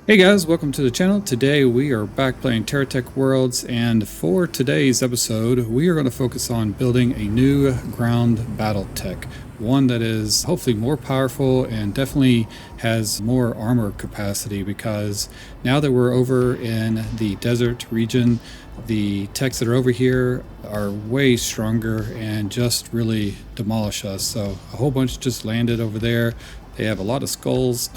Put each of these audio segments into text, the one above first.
Hey guys, welcome to the channel. Today we are back playing TerraTech Worlds, and for today's episode we are going to focus on building a new ground battle tech. One that is hopefully more powerful and definitely has more armor capacity, because now that we're over in the desert region, the techs that are over here are way stronger and just really demolish us. So a whole bunch just landed over there. They have a lot of skulls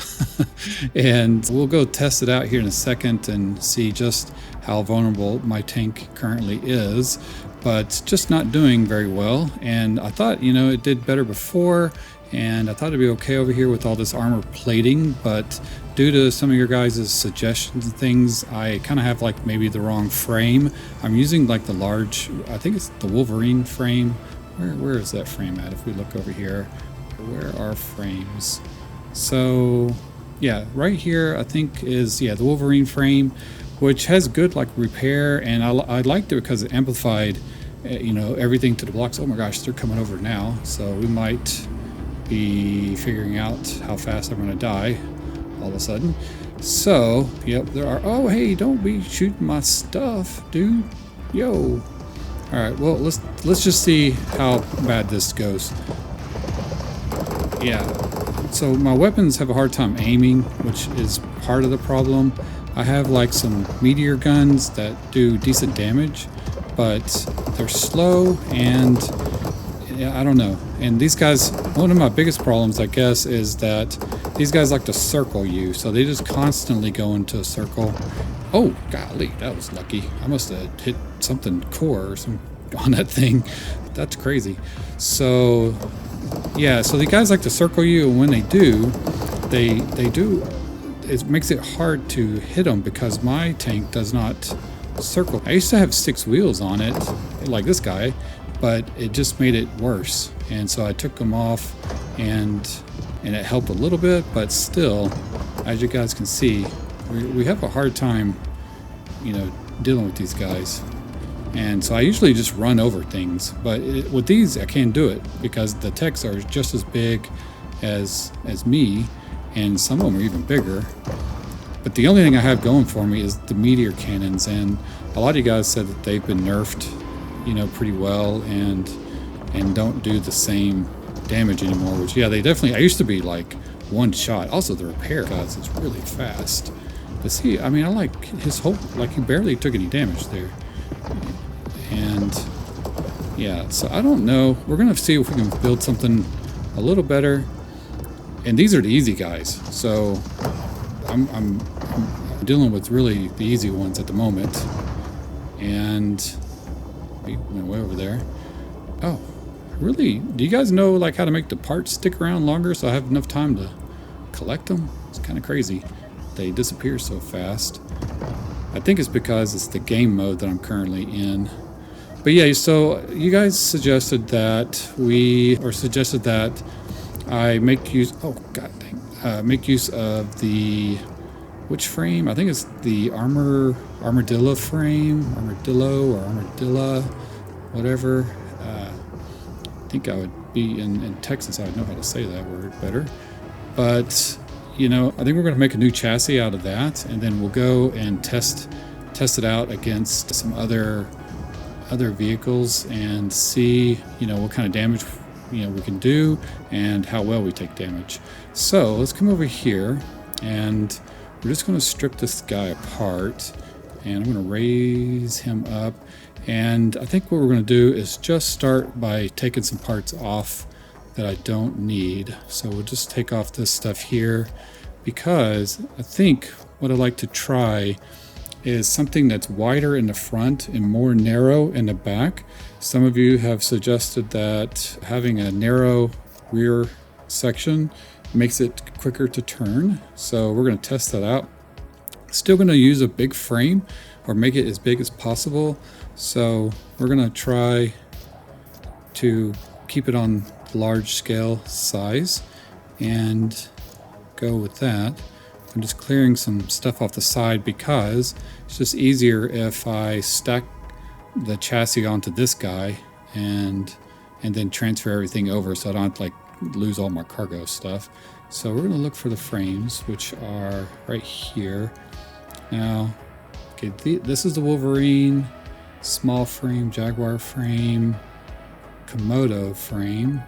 and we'll go test it out here in a second and see just how vulnerable my tank currently is, but just not doing very well. And I thought, it did better before, and I thought it'd be okay over here with all this armor plating, but due to some of your guys' suggestions and things, I kind of have like maybe the wrong frame. I'm using like the large, I think it's the Wolverine frame. Where is that frame at? If we look over here, where are frames? So yeah, right here I think is the Wolverine frame, which has good like repair, and I liked it because it amplified everything to the blocks. Oh my gosh, they're coming over now, so we might be figuring out how fast I'm gonna die all of a sudden. So yep, there are. Oh hey, don't be shooting my stuff, dude. Yo. All right, well let's just see how bad this goes. Yeah, so my weapons have a hard time aiming, which is part of the problem. I have like some meteor guns that do decent damage, but they're slow, and I don't know. And these guys, one of my biggest problems, I guess, is that these guys like to circle you, so they just constantly go into a circle. Oh, golly, that was lucky. I must have hit something core or some on that thing. That's crazy. So yeah, so the guys like to circle you, and when they do, it makes it hard to hit them because my tank does not circle. I used to have 6 wheels on it, like this guy, but it just made it worse. And so I took them off, and it helped a little bit, but still, as you guys can see, we have a hard time, dealing with these guys. And so I usually just run over things, but with these I can't do it because the techs are just as big as me, and some of them are even bigger. But the only thing I have going for me is the meteor cannons, and a lot of you guys said that they've been nerfed, pretty well, and don't do the same damage anymore. Which, yeah, they definitely. I used to be like one shot. Also, the repair, guys, it's really fast. But see, I mean, I like his whole, like, he barely took any damage there. And yeah, so I don't know. We're gonna see if we can build something a little better. And these are the easy guys, so I'm dealing with really the easy ones at the moment. And we went way over there. Oh, really? Do you guys know like how to make the parts stick around longer so I have enough time to collect them? It's kind of crazy. They disappear so fast. I think it's because it's the game mode that I'm currently in. But yeah, so you guys suggested that I make use. Oh god dang! Make use of the which frame? I think it's the armadillo frame, armadillo or armadilla, whatever. I think I would be in Texas. I'd know how to say that word better. But I think we're going to make a new chassis out of that, and then we'll go and test it out against some other vehicles and see, what kind of damage, we can do and how well we take damage. So let's come over here, and we're just going to strip this guy apart, and I'm going to raise him up. And I think what we're going to do is just start by taking some parts off that I don't need. So we'll just take off this stuff here, because I think what I'd like to try is something that's wider in the front and more narrow in the back. Some of you have suggested that having a narrow rear section makes it quicker to turn. So we're going to test that out. Still going to use a big frame, or make it as big as possible. So we're going to try to keep it on large scale size and go with that. I'm just clearing some stuff off the side because it's just easier if I stack the chassis onto this guy and then transfer everything over, so I don't have to like lose all my cargo stuff. So we're going to look for the frames, which are right here. Now, okay, this is the Wolverine, small frame, Jaguar frame, Komodo frame.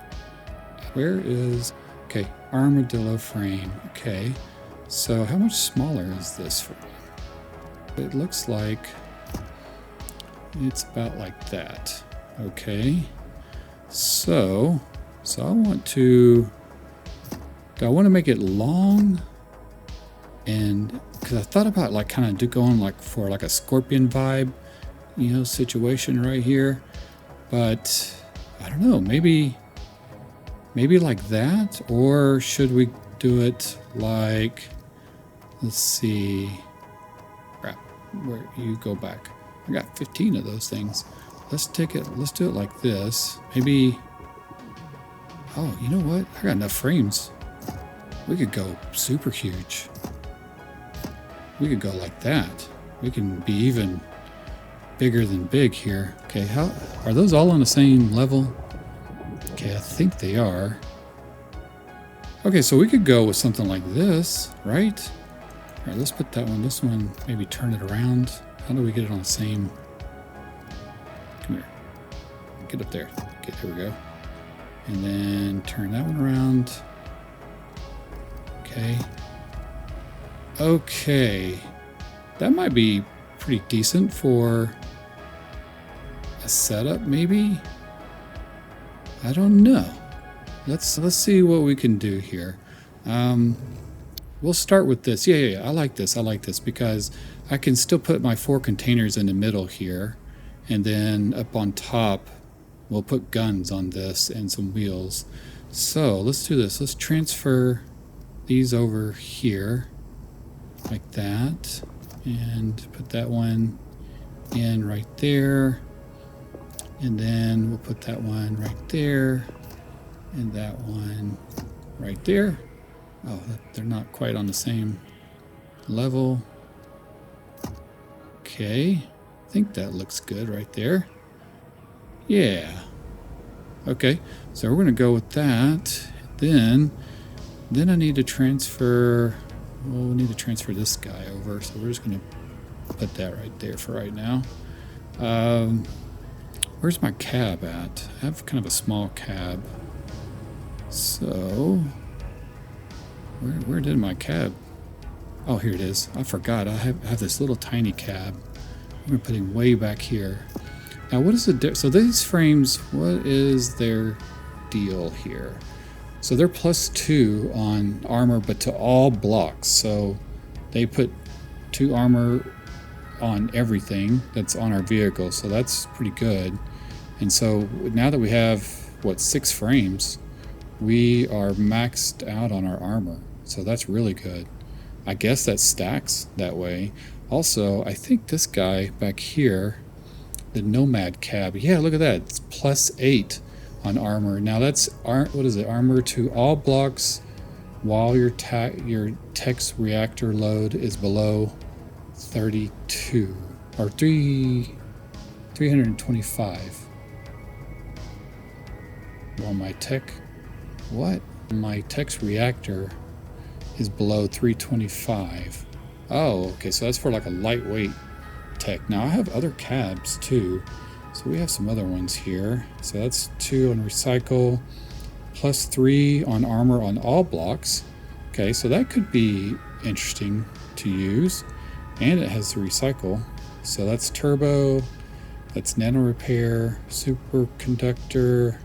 Where is, okay, Armadillo frame. Okay, so how much smaller is this frame? It looks like it's about like that. Okay, so I want to make it long, and because I thought about like kind of going like for like a scorpion vibe, you know, situation right here, but I don't know, maybe like that, or should we do it like, let's see, crap, where you go back, I got 15 of those things. Let's do it like this. Maybe, oh, you know what, I got enough frames. We could go super huge. We could go like that. We can be even bigger than big here. Okay, how are those all on the same level? Okay, I think they are. Okay, so we could go with something like this, right? All right, let's put that one, this one, maybe turn it around. How do we get it on the same? Come here. Get up there. Okay, there we go. And then turn that one around. Okay. Okay. That might be pretty decent for a setup, maybe? I don't know. Let's see what we can do here. We'll start with this. Yeah, I like this because I can still put my 4 containers in the middle here, and then up on top we'll put guns on this and some wheels. So let's do this. Let's transfer these over here like that, and put that one in right there, and then we'll put that one right there, and that one right there. Oh, they're not quite on the same level. Okay, I think that looks good right there. Yeah. Okay, so we're going to go with that. Then I need to transfer, well, we need to transfer this guy over, so we're just going to put that right there for right now. Where's my cab at? I have kind of a small cab. So, where did my cab? Oh, here it is. I forgot. I have this little tiny cab. I'm going to put him way back here. Now, what is the so these frames, what is their deal here? So they're +2 on armor, but to all blocks. So they put 2 armor on everything that's on our vehicle. So that's pretty good. And so now that we have, what, 6 frames, we are maxed out on our armor. So that's really good. I guess that stacks that way. Also, I think this guy back here, the Nomad cab, yeah, look at that. It's +8 on armor. Now that's, what is it? Armor to all blocks while your tech's reactor load is below 32 or 325. Well, my tech's reactor is below 325. Oh, okay, so that's for like a lightweight tech. Now I have other cabs too, so we have some other ones here. So that's 2 on recycle, +3 on armor on all blocks. Okay, so that could be interesting to use, and it has the recycle. So that's turbo, that's nano repair, superconductor.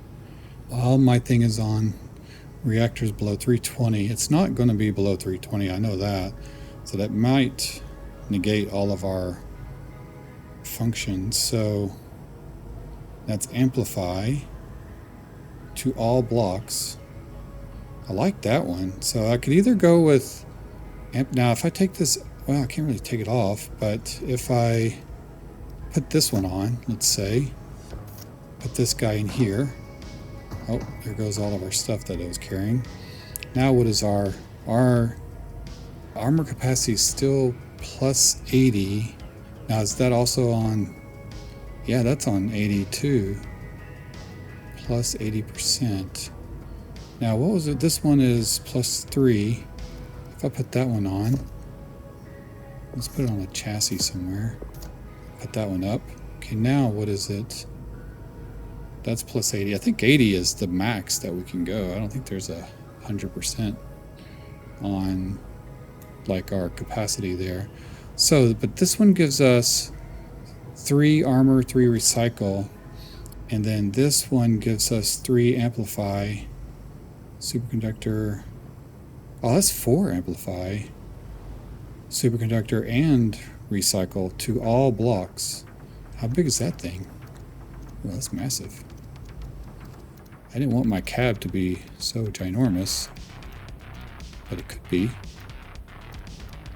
All my thing is on reactors below 320. It's not going to be below 320, I know that. So that might negate all of our functions. So that's amplify to all blocks. I like that one. So I could either go with now if I take this, well, I can't really take it off, but if I put this one on, let's say, put this guy in here. Oh, there goes all of our stuff that I was carrying. Now what is our armor capacity is still +80. Now is that also on, yeah, that's on 80 too. +80%. Now, what was it? This one is +3. If I put that one on, let's put it on a chassis somewhere. Put that one up. Okay, now what is it? That's +80. I think 80 is the max that we can go. I don't think there's 100% on like our capacity there. So, but this one gives us 3 armor, 3 recycle, and then this one gives us 3 amplify, superconductor. Oh, that's 4 amplify, superconductor, and recycle to all blocks. How big is that thing? Well, that's massive. I didn't want my cab to be so ginormous, but it could be.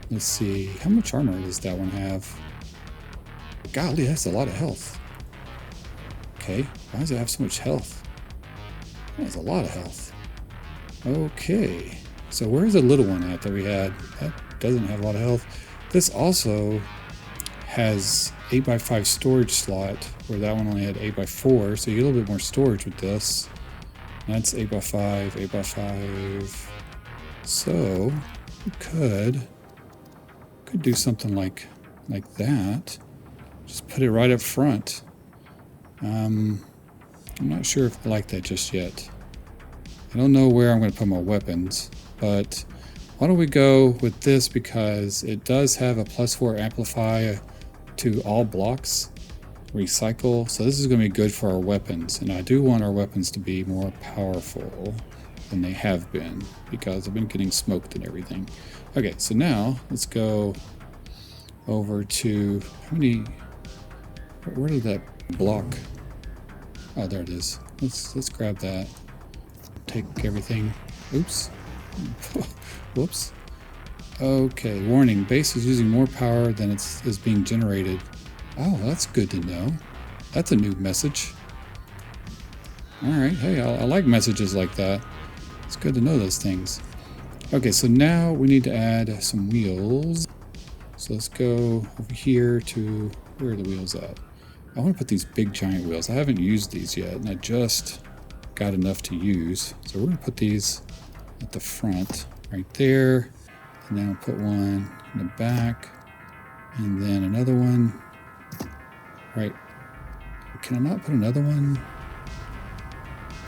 Let's see, how much armor does that one have? Golly, that's a lot of health. Okay, why does it have so much health? That's a lot of health. Okay, so where's the little one at that we had? That doesn't have a lot of health. This also has 8x5 storage slot, where that one only had 8x4, so you get a little bit more storage with this. That's 8x5, 8x5. So we could do something like that. Just put it right up front. I'm not sure if I like that just yet. I don't know where I'm going to put my weapons, but why don't we go with this, because it does have a +4 amplify to all blocks, recycle, so this is going to be good for our weapons, and I do want our weapons to be more powerful than they have been, because I've been getting smoked and everything. Okay, so now let's go over to, how many, where did that block, oh there it is, let's grab that, take everything, oops, whoops. Okay, warning, base is using more power than is being generated. Oh, that's good to know. That's a new message. Alright, hey, I like messages like that. It's good to know those things. Okay, so now we need to add some wheels. So let's go over here to, where are the wheels at? I want to put these big giant wheels. I haven't used these yet, and I just got enough to use. So we're going to put these at the front, right there. And then I'll put one in the back, and then another one right. Can I not put another one?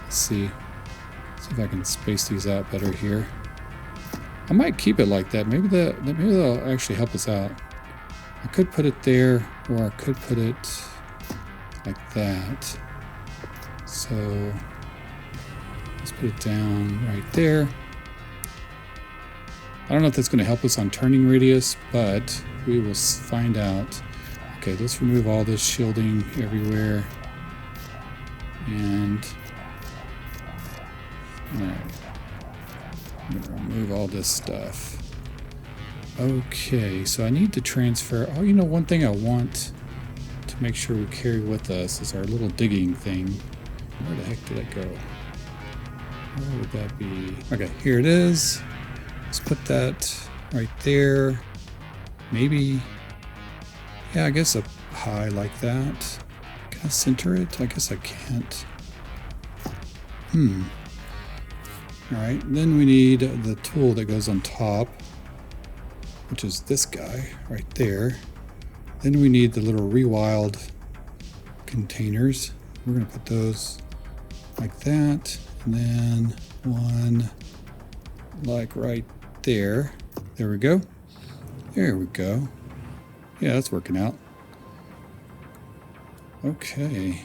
Let's see if I can space these out better here. I might keep it like that. Maybe that'll actually help us out. I could put it there, or I could put it like that. So let's put it down right there. I don't know if that's going to help us on turning radius, but we will find out. Okay, let's remove all this shielding everywhere. And alright, I'm going to remove all this stuff. Okay, so I need to transfer. Oh, you know, one thing I want to make sure we carry with us is our little digging thing. Where the heck did it go? Where would that be? Okay, here it is. Let's put that right there. Maybe, yeah, I guess up high like that. Can I center it? I guess I can't. Alright, then we need the tool that goes on top, which is this guy right there. Then we need the little rewild containers. We're going to put those like that, and then one like right there. There we go. There we go. Yeah, that's working out. Okay.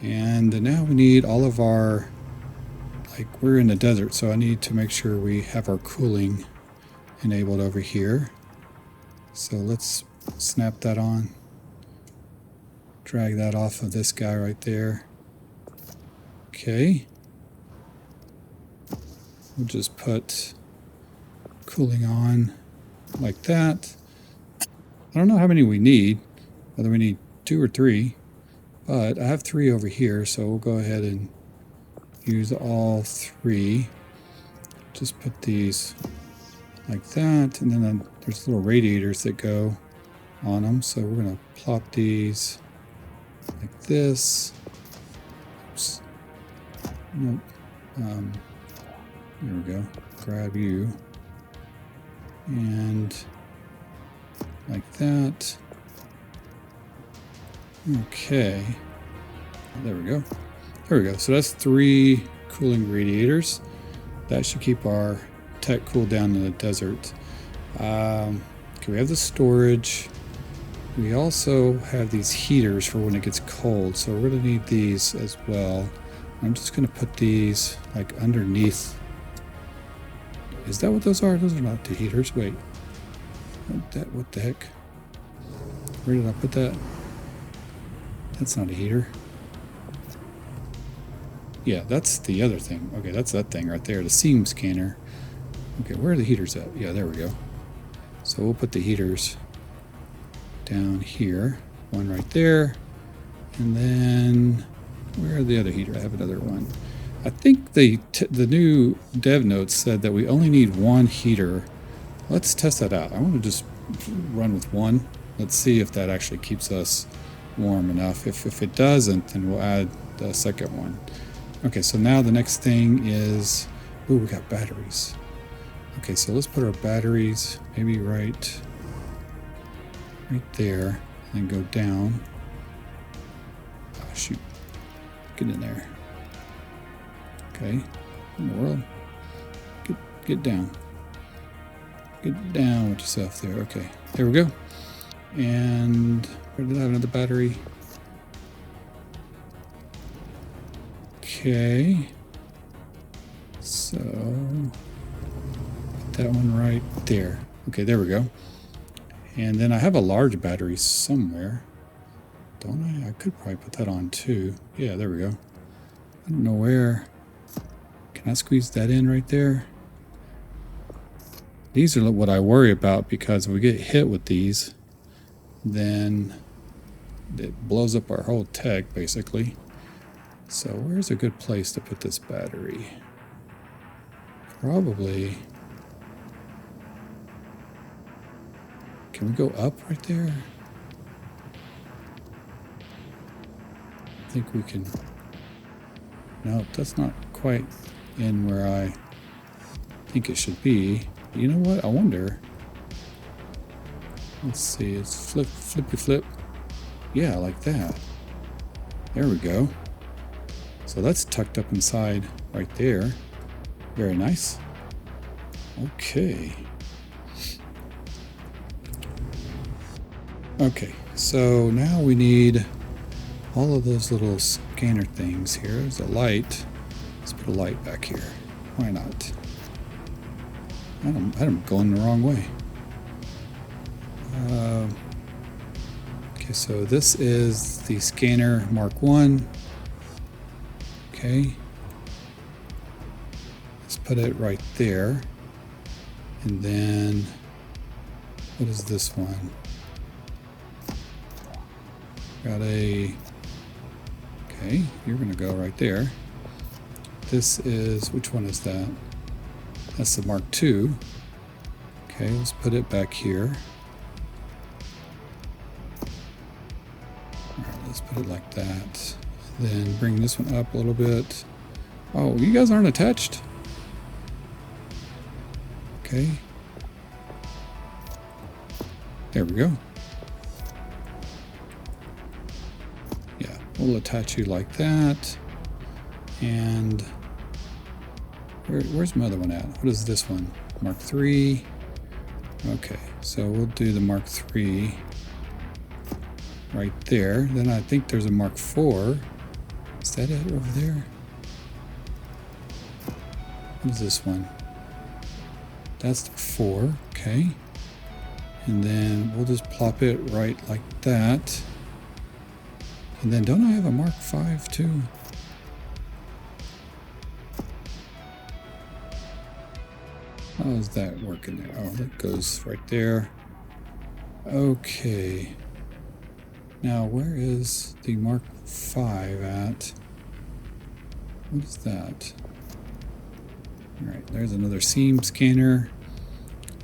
And now we need all of our, like, we're in the desert, so I need to make sure we have our cooling enabled over here. So let's snap that on. Drag that off of this guy right there. Okay. We'll just put cooling on like that. I don't know how many we need, whether we need 2 or 3, but I have 3 over here, so we'll go ahead and use all 3. Just put these like that, and then there's little radiators that go on them, so we're going to plop these like this. Oops. Nope. There we go. Grab you. And like that. Okay. There we go. There we go. So that's 3 cooling radiators. That should keep our tech cooled down in the desert. Okay, we have the storage. We also have these heaters for when it gets cold. So we're going to need these as well. I'm just going to put these like underneath. Is that what those are? Those are not the heaters. Wait. What the heck? Where did I put that? That's not a heater. Yeah, that's the other thing. Okay, that's that thing right there, the seam scanner. Okay, where are the heaters at? Yeah, there we go. So we'll put the heaters down here. One right there. And then, where are the other heater? I have another one. I think the new dev notes said that we only need 1 heater. Let's test that out. I want to just run with 1. Let's see if that actually keeps us warm enough. If it doesn't, then we'll add the second one. Okay, so now the next thing is, ooh, we got batteries. Okay, so let's put our batteries maybe right there, and go down. Oh, shoot. Get in there. Okay, in the world? Get down. Get down with yourself there. Okay, there we go. And where did I have another battery? Okay, so put that one right there. Okay, there we go. And then I have a large battery somewhere, don't I? I could probably put that on too. Yeah, there we go. I don't know where. Can I squeeze that in right there? These are what I worry about, because if we get hit with these, then it blows up our whole tech basically. So where's a good place to put this battery? Probably. Can we go up right there? I think we can. No, that's not quite in where I think it should be. You know what? I wonder. Let's see. It's flippy flip. Yeah, like that. There we go. So that's tucked up inside right there. Very nice. Okay. Okay, so now we need all of those little scanner things here. There's a light. Let's put a light back here. Why not? I'm going the wrong way. Okay, so this is the scanner Mark 1. Okay. Let's put it right there. And then, what is this one? Got a, okay, you're gonna go right there. This is, which one is that? That's the Mark II. Okay, let's put it back here. All right, let's put it like that. Then bring this one up a little bit. Oh, you guys aren't attached? Okay. There we go. Yeah, we'll attach you like that. And where's my other one at? What is this one? Mark III. Okay, so we'll do the Mark III right there. Then I think there's a Mark IV. Is that it over there? What is this one? That's the 4, okay. And then we'll just plop it right like that. And then don't I have a Mark V too? How is that working there? Oh, that goes right there. Okay. Now, where is the Mark V at? What is that? All right, there's another seam scanner.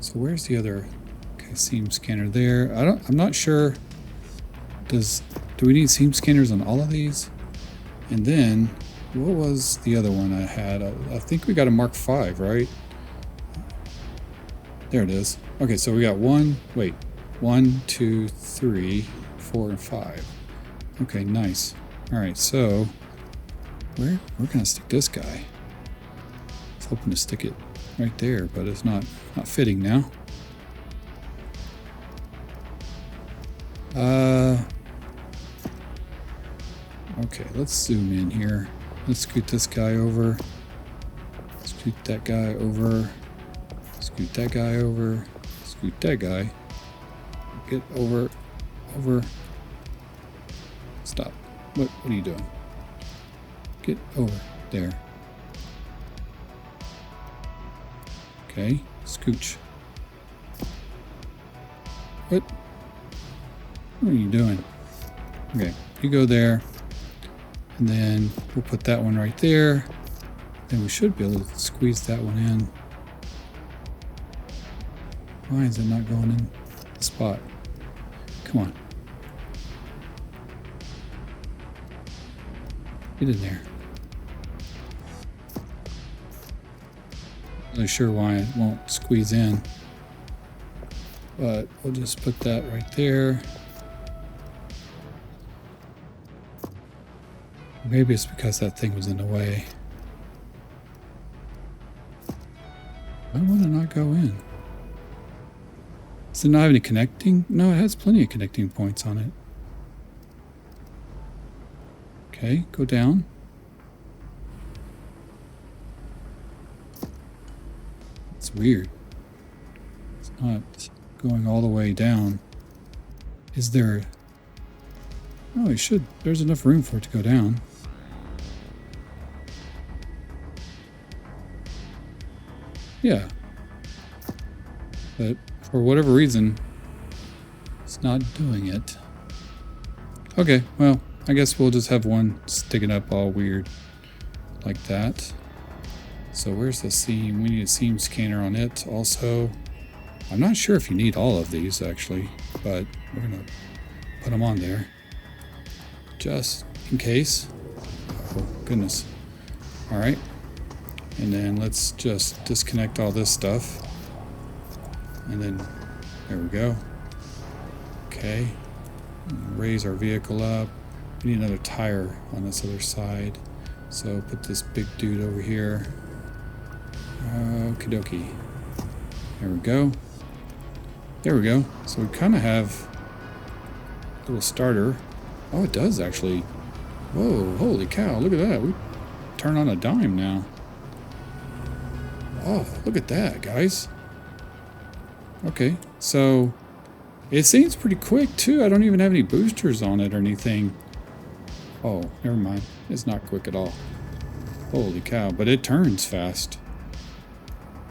So where's the other? Okay, seam scanner there. I'm not sure. Do we need seam scanners on all of these? And then what was the other one I had? I think we got a Mark V, right? There it is. Okay, so we got 1, 2, 3, 4, and 5. Okay, nice. All right, so we're gonna stick this guy. I was hoping to stick it right there, but it's not fitting now. Okay, let's zoom in here. Let's scoot this guy over. Scoot that guy over. Scoot that guy over. Scoot that guy. Get over. Stop. What are you doing? Get over there. Okay, scooch. What are you doing? Okay, you go there. And then we'll put that one right there. Then we should be able to squeeze that one in. Why is it not going in the spot? Come on. Get in there. Not really sure why it won't squeeze in. But we'll just put that right there. Maybe it's because that thing was in the way. Why would it not go in? Does it not have any connecting? No, it has plenty of connecting points on it. Okay, go down. It's weird. It's not going all the way down. Is there... Oh, it should. There's enough room for it to go down. Yeah. But for whatever reason, it's not doing it. Okay, well, I guess we'll just have one sticking up all weird like that. So where's the seam? We need a seam scanner on it also. I'm not sure if you need all of these actually, but we're gonna put them on there just in case. Oh goodness. All right. And then let's just disconnect all this stuff. And then, there we go. Okay. Raise our vehicle up. We need another tire on this other side. So put this big dude over here. Okie dokie. There we go. There we go. So we kind of have a little starter. Oh, it does actually. Whoa, holy cow, look at that. We turn on a dime now. Oh, look at that, guys. Okay, so it seems pretty quick, too. I don't even have any boosters on it or anything. Oh, never mind. It's not quick at all. Holy cow, but it turns fast.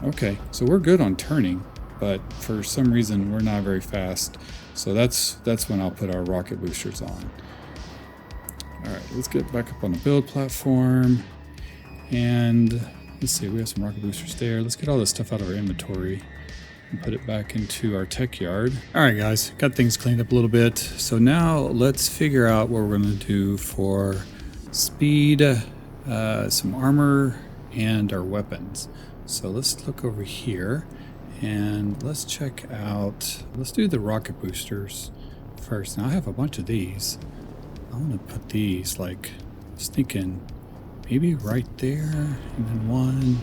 Okay, so we're good on turning, but for some reason, we're not very fast. So that's when I'll put our rocket boosters on. All right, let's get back up on the build platform. And let's see, we have some rocket boosters there. Let's get all this stuff out of our inventory and put it back into our tech yard. All right, guys, got things cleaned up a little bit. So now let's figure out what we're going to do for speed, some armor, and our weapons. So let's look over here and let's check out, let's do the rocket boosters first. Now I have a bunch of these. I want to put these like, I was thinking maybe right there, and then one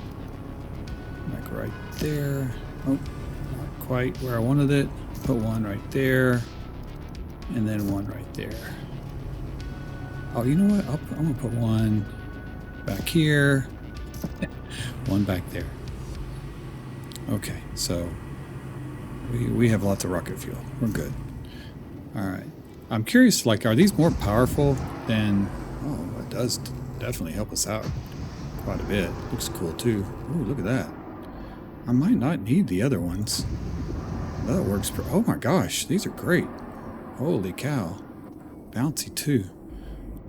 like right there. Oh, not quite where I wanted it. Put one right there, and then one right there. Oh, you know what? I'm gonna put one back here, one back there. Okay, so we have lots of rocket fuel. We're good. All right. I'm curious, like, are these more powerful than... Oh, it does definitely help us out quite a bit. Looks cool, too. Ooh, look at that. I might not need the other ones. That works for... Oh, my gosh. These are great. Holy cow. Bouncy, too.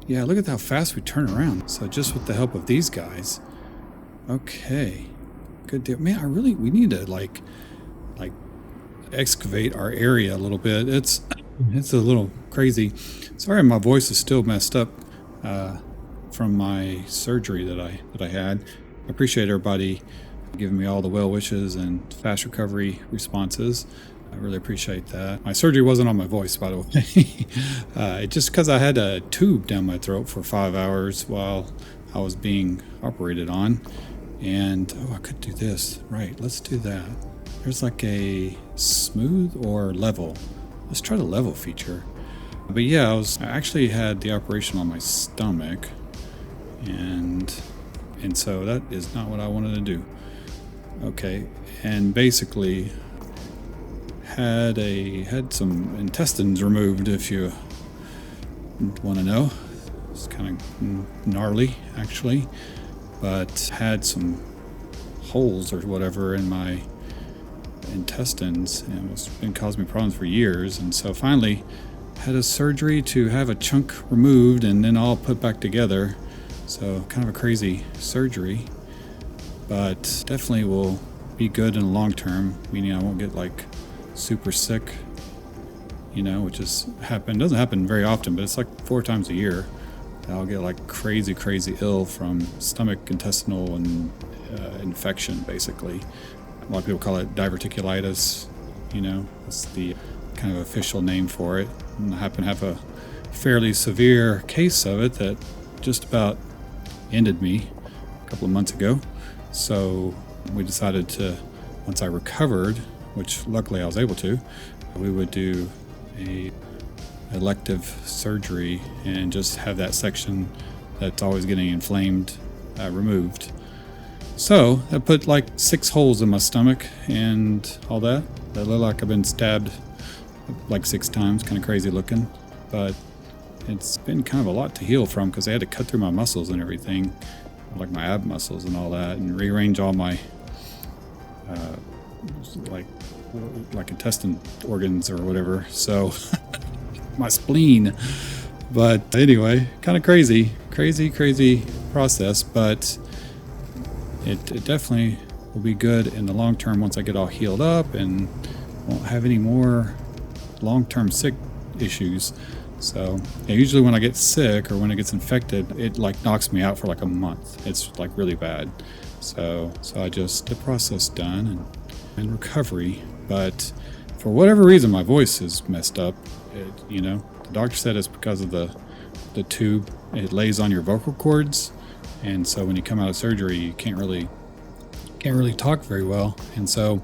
Yeah, look at how fast we turn around. So just with the help of these guys. Okay. Good deal. Man, we need to, like excavate our area a little bit. It's a little crazy. Sorry, my voice is still messed up from my surgery that I had. I appreciate everybody giving me all the well wishes and fast recovery responses. I really appreciate that. My surgery wasn't on my voice, by the way. Just because I had a tube down my throat for 5 hours while I was being operated on. And, oh, I could do this. Right, let's do that. There's like a smooth or level. Let's try the level feature. But yeah, I actually had the operation on my stomach. And so that is not what I wanted to do. Okay, and basically had some intestines removed, if you want to know. It's kind of gnarly, actually, but had some holes or whatever in my intestines, and it's been causing me problems for years. And so finally had a surgery to have a chunk removed and then all put back together. So kind of a crazy surgery, but definitely will be good in the long term, meaning I won't get like super sick, which doesn't happen very often, but it's like 4 times a year. I'll get like crazy ill from stomach intestinal and infection, basically. A lot of people call it diverticulitis, it's the kind of official name for it. And I happen to have a fairly severe case of it that just about ended me a couple of months ago. So we decided to, once I recovered, which luckily I was able to, we would do a elective surgery and just have that section that's always getting inflamed removed. So I put like 6 holes in my stomach and all that. That look like I've been stabbed like 6 times, kind of crazy looking, but it's been kind of a lot to heal from because they had to cut through my muscles and everything, like my ab muscles and all that, and rearrange all my like intestine organs or whatever. So my spleen. But anyway, kind of crazy process, but it definitely will be good in the long term once I get all healed up and won't have any more long-term sick issues. So yeah, usually when I get sick or when it gets infected, it like knocks me out for like a month. It's like really bad. So I just the process done and recovery. But for whatever reason, my voice is messed up. The doctor said it's because of the tube. It lays on your vocal cords, and so when you come out of surgery, you can't really talk very well. And so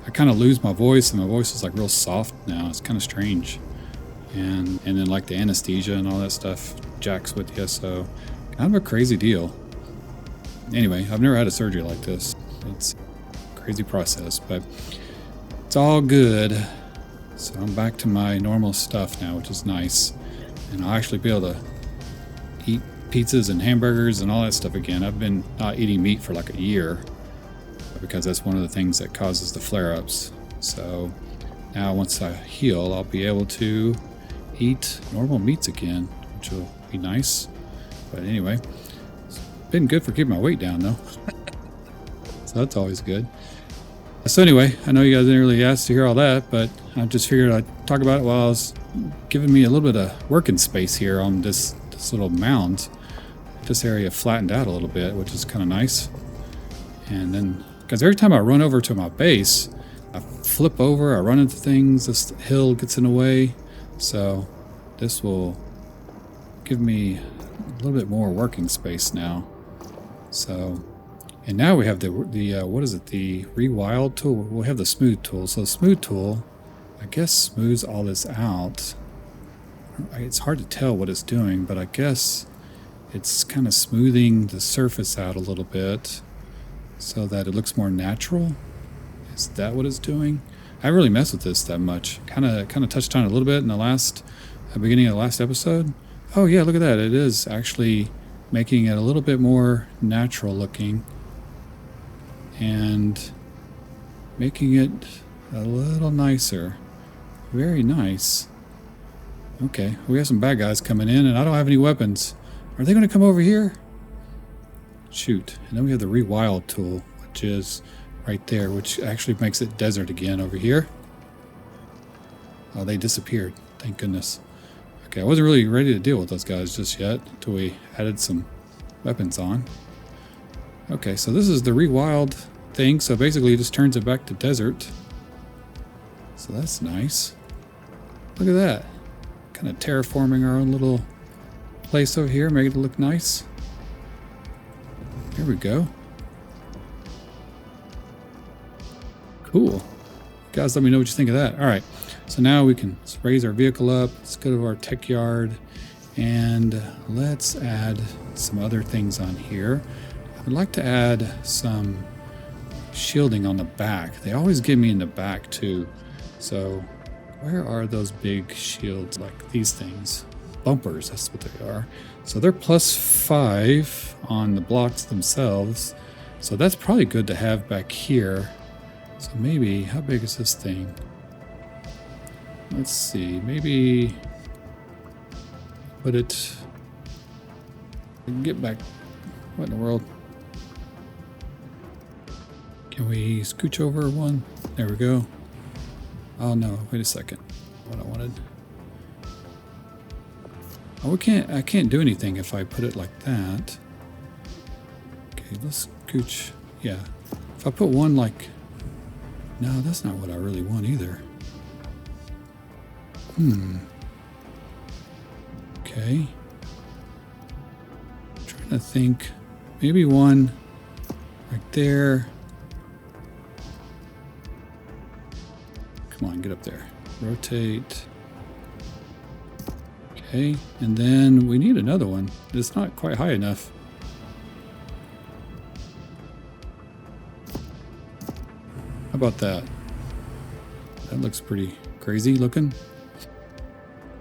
I kind of lose my voice, and my voice is like real soft now. It's kind of strange. And then like the anesthesia and all that stuff jacks with you, so kind of a crazy deal. Anyway, I've never had a surgery like this. It's a crazy process, but it's all good. So I'm back to my normal stuff now, which is nice. And I'll actually be able to eat pizzas and hamburgers and all that stuff again. I've been not eating meat for like a year because that's one of the things that causes the flare-ups. So now once I heal, I'll be able to eat normal meats again, which will be nice. But anyway, it's been good for keeping my weight down though. So that's always good. So anyway, I know you guys didn't really ask to hear all that, but I just figured I'd talk about it while I was giving me a little bit of working space here on this little mound. This area flattened out a little bit, which is kind of nice. And then, because every time I run over to my base, I flip over, I run into things, this hill gets in the way. So this will give me a little bit more working space now. So, and now we have the what is it? The rewild tool. We have the smooth tool. So the smooth tool, I guess, smooths all this out. It's hard to tell what it's doing, but I guess it's kind of smoothing the surface out a little bit so that it looks more natural. Is that what it's doing? I haven't really messed with this that much. Kind of touched on it a little bit in the beginning of the last episode. Oh yeah, look at that. It is actually making it a little bit more natural looking and making it a little nicer. Very nice. Okay, we have some bad guys coming in and I don't have any weapons. Are they going to come over here? Shoot. And then we have the rewild tool, which is right there, which actually makes it desert again over here. Oh, they disappeared. Thank goodness. Okay, I wasn't really ready to deal with those guys just yet until we added some weapons on. Okay, so this is the rewild thing. So basically it just turns it back to desert. So that's nice. Look at that. Kind of terraforming our own little place over here, make it look nice. Here we go. Cool. Guys, let me know what you think of that. All right, so now we can raise our vehicle up. Let's go to our tech yard and let's add some other things on here. I'd like to add some shielding on the back. They always give me in the back too. So where are those big shields, like these things? Bumpers, that's what they are. So they're +5 on the blocks themselves. So that's probably good to have back here. So maybe, how big is this thing? Let's see, maybe put it, get back, what in the world? Can we scooch over one? There we go. Oh no, wait a second. What I wanted. Oh, I can't do anything if I put it like that. Okay, let's scooch. Yeah. If I put one like, no, that's not what I really want either. Okay. I'm trying to think. Maybe one right there. Come on, get up there. Rotate. Okay, and then we need another one. It's not quite high enough. How about that? That looks pretty crazy looking.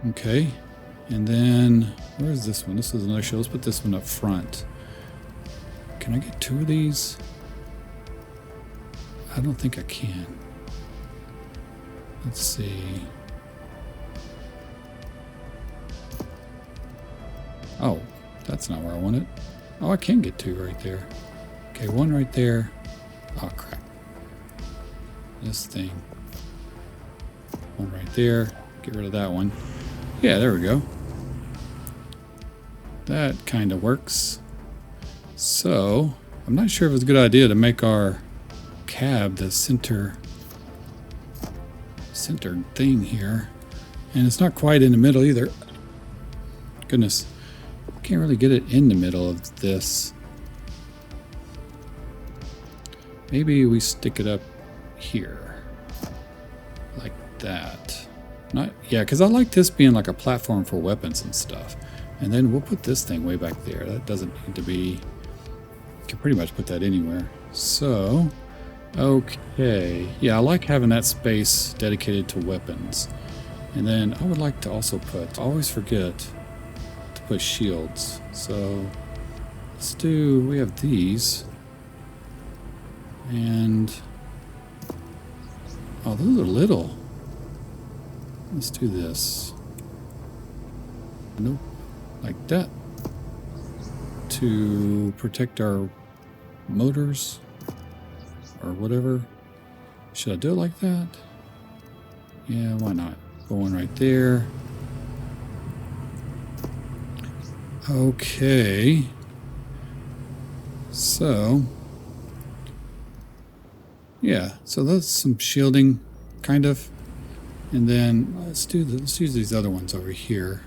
Okay, and then where is this one? This is another show. Let's put this one up front. Can I get 2 of these? I don't think I can. Let's see. Oh, that's not where I want it. Oh, I can get 2 right there. Okay, 1 right there. Oh, crap. This thing. 1 right there. Get rid of that one. Yeah, there we go. That kind of works. So, I'm not sure if it's a good idea to make our cab the center thing here. And it's not quite in the middle either. Goodness. Can't really get it in the middle of this. Maybe we stick it up here like that. Yeah, because I like this being like a platform for weapons and stuff. And then we'll put this thing way back there. That doesn't need to be, you can pretty much put that anywhere. So, okay. Yeah, I like having that space dedicated to weapons. And then I would like to also put, I always forget to put shields. So let's do, we have these. And, oh, those are little. Let's do this. Nope. Like that. To protect our motors or whatever. Should I do it like that? Yeah, why not? Put one right there. Okay. So, yeah, so that's some shielding, kind of. And then let's use these other ones over here.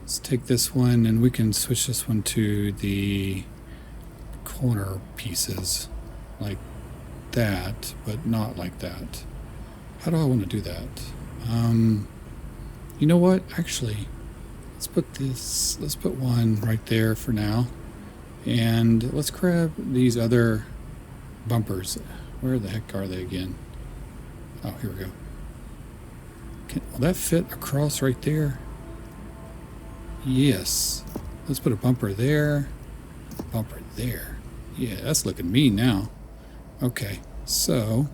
Let's take this one and we can switch this one to the corner pieces like that, but not like that. How do I want to do that? You know what? Actually, let's put one right there for now. And let's grab these other bumpers. Where the heck are they again? Oh, here we go. Will that fit across right there? Yes. Let's put a bumper there. Bumper there. Yeah, that's looking mean now. Okay, so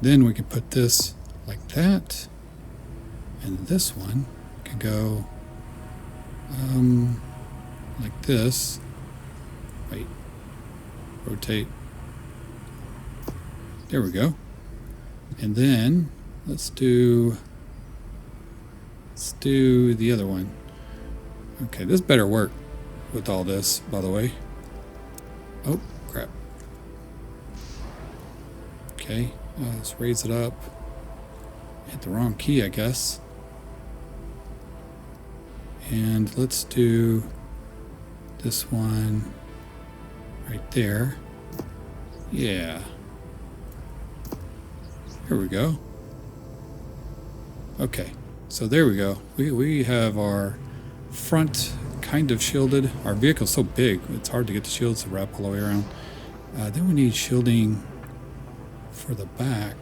then we can put this like that. And this one can go like this. Wait. Rotate. There we go. And then let's do the other one. Okay, this better work. with all this, by the way. Oh, crap. Okay, let's raise it up. Hit the wrong key, I guess. And let's do this one right there. Yeah. Here we go. Okay, so there we go. We have our front kind of shielded. Our vehicle's so big, it's hard to get the shields to wrap all the way around. Then we need shielding for the back.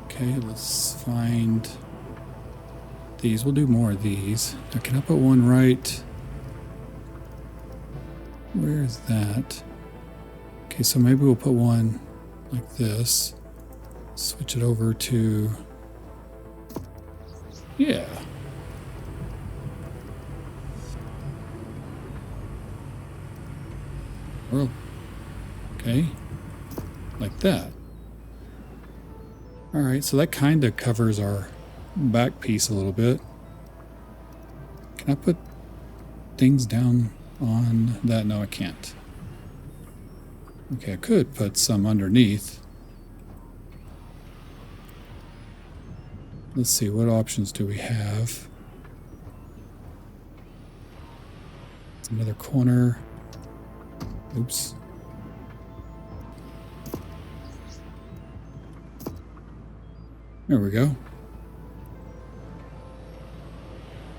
Okay, let's find these. We'll do more of these. Now, can I put one right? Where is that? Okay, so maybe we'll put one like this. Switch it over to... Yeah. Well, okay. Like that. Alright, so that kind of covers our back piece a little bit. Can I put things down on that? No, I can't. Okay, I could put some underneath. Let's see, what options do we have? Another corner. Oops. There we go.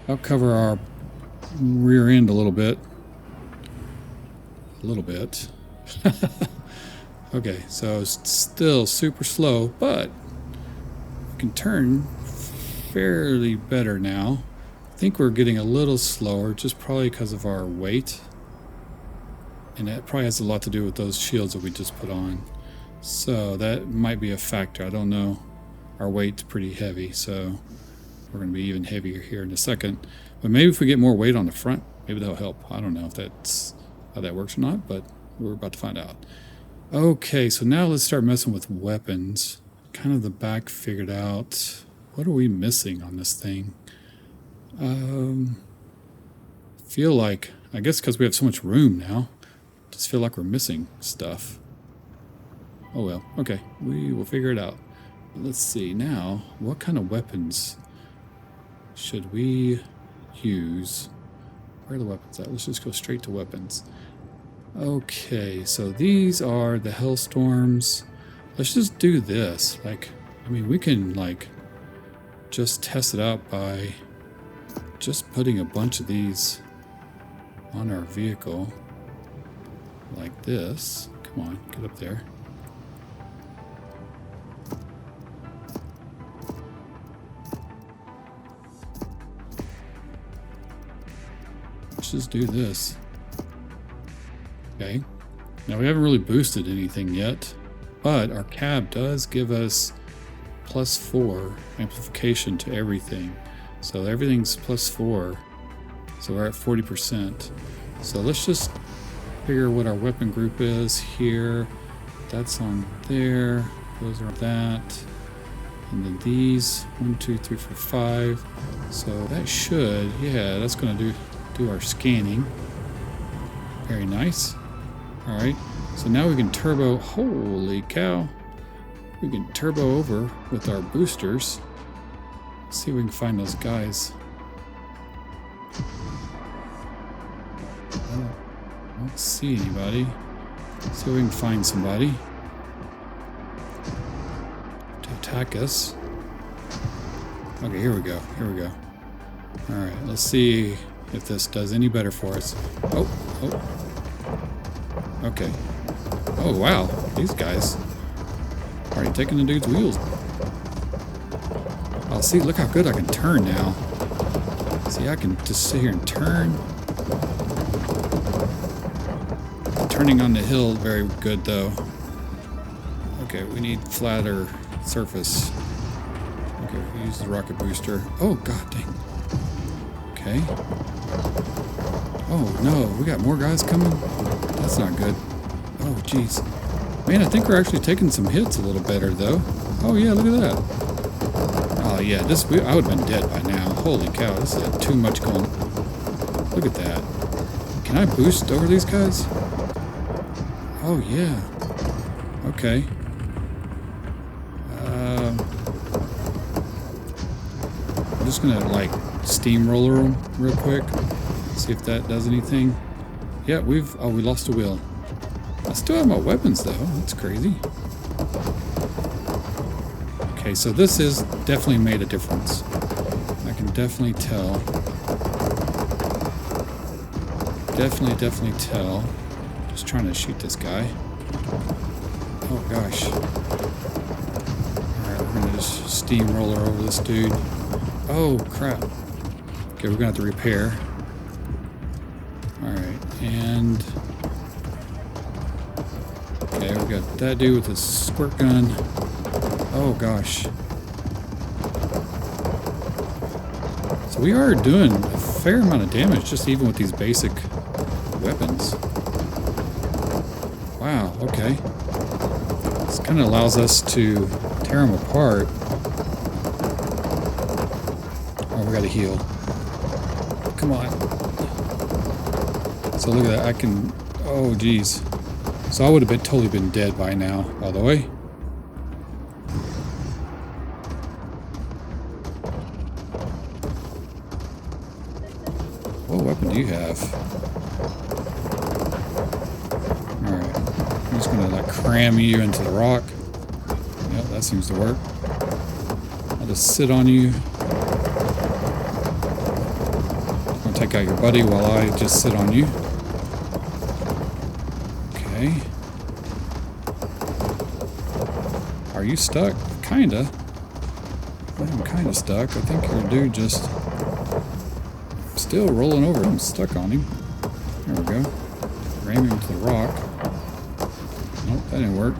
I'll cover our rear end a little bit. A little bit. Okay, so it's still super slow, but we can turn fairly better now. I think we're getting a little slower, just probably because of our weight. And that probably has a lot to do with those shields that we just put on. So that might be a factor. I don't know. Our weight's pretty heavy, so we're going to be even heavier here in a second. But maybe if we get more weight on the front, maybe that'll help. I don't know if that's how that works or not, but we're about to find out. Okay, so now let's start messing with weapons. Kind of the back figured out. What are we missing on this thing? Feel like, I guess because we have so much room now, just feel like we're missing stuff. Oh well, okay, we will figure it out. Let's see now, what kind of weapons should we use? Where are the weapons at? Let's just go straight to weapons. Okay, so these are the Hellstorms. Let's just do this. Like, I mean, we can like just test it out by just putting a bunch of these on our vehicle like this. Come on, get up there. Let's just do this. Okay. Now we haven't really boosted anything yet, but our cab does give us +4 amplification to everything. So everything's +4. So we're at 40%. So let's just figure what our weapon group is here. That's on there. Those are that. And then these 1, 2, 3, 4, 5. So that should, yeah, that's going to do our scanning. Very nice. All right. So now we can turbo. Holy cow! We can turbo over with our boosters. Let's see if we can find those guys. I don't see anybody. Let's see if we can find somebody to attack us. Okay, here we go. Here we go. All right, let's see if this does any better for us. Oh. Okay. Oh, wow. These guys already taking the dude's wheels. Oh, see, look how good I can turn now. See, I can just sit here and turn. Turning on the hill, very good, though. Okay, we need flatter surface. Okay, we use the rocket booster. Oh, god dang. Okay. Oh, no, we got more guys coming? That's not good. Oh, jeez. Man, I think we're actually taking some hits a little better, though. Oh, yeah, look at that. Oh, yeah, I would have been dead by now. Holy cow, this is too much going. Look at that. Can I boost over these guys? Oh, yeah. Okay. I'm just gonna, like, steamroller them real quick. See if that does anything. Yeah, we lost a wheel. I still have my weapons, though. That's crazy. Okay, so this has definitely made a difference. I can definitely tell. Definitely tell. Just trying to shoot this guy. Oh gosh. Alright, we're gonna just steamroller over this dude. Oh crap. Okay, we're gonna have to repair. Alright, and okay, we got that dude with his squirt gun. Oh gosh. So we are doing a fair amount of damage just even with these basic weapons. Wow, okay. This kind of allows us to tear them apart. Oh, we gotta heal. Come on. So look at that, I can, oh geez. So I would have totally been dead by now, by the way. What weapon do you have? Alright. I'm just gonna like cram you into the rock. Yep, that seems to work. I'll just sit on you. I'm gonna take out your buddy while I just sit on you. Okay. Are you stuck? Kinda. I'm kinda stuck. I think your dude just still rolling over. I'm stuck on him. There we go. Ram him into the rock. Nope, that didn't work.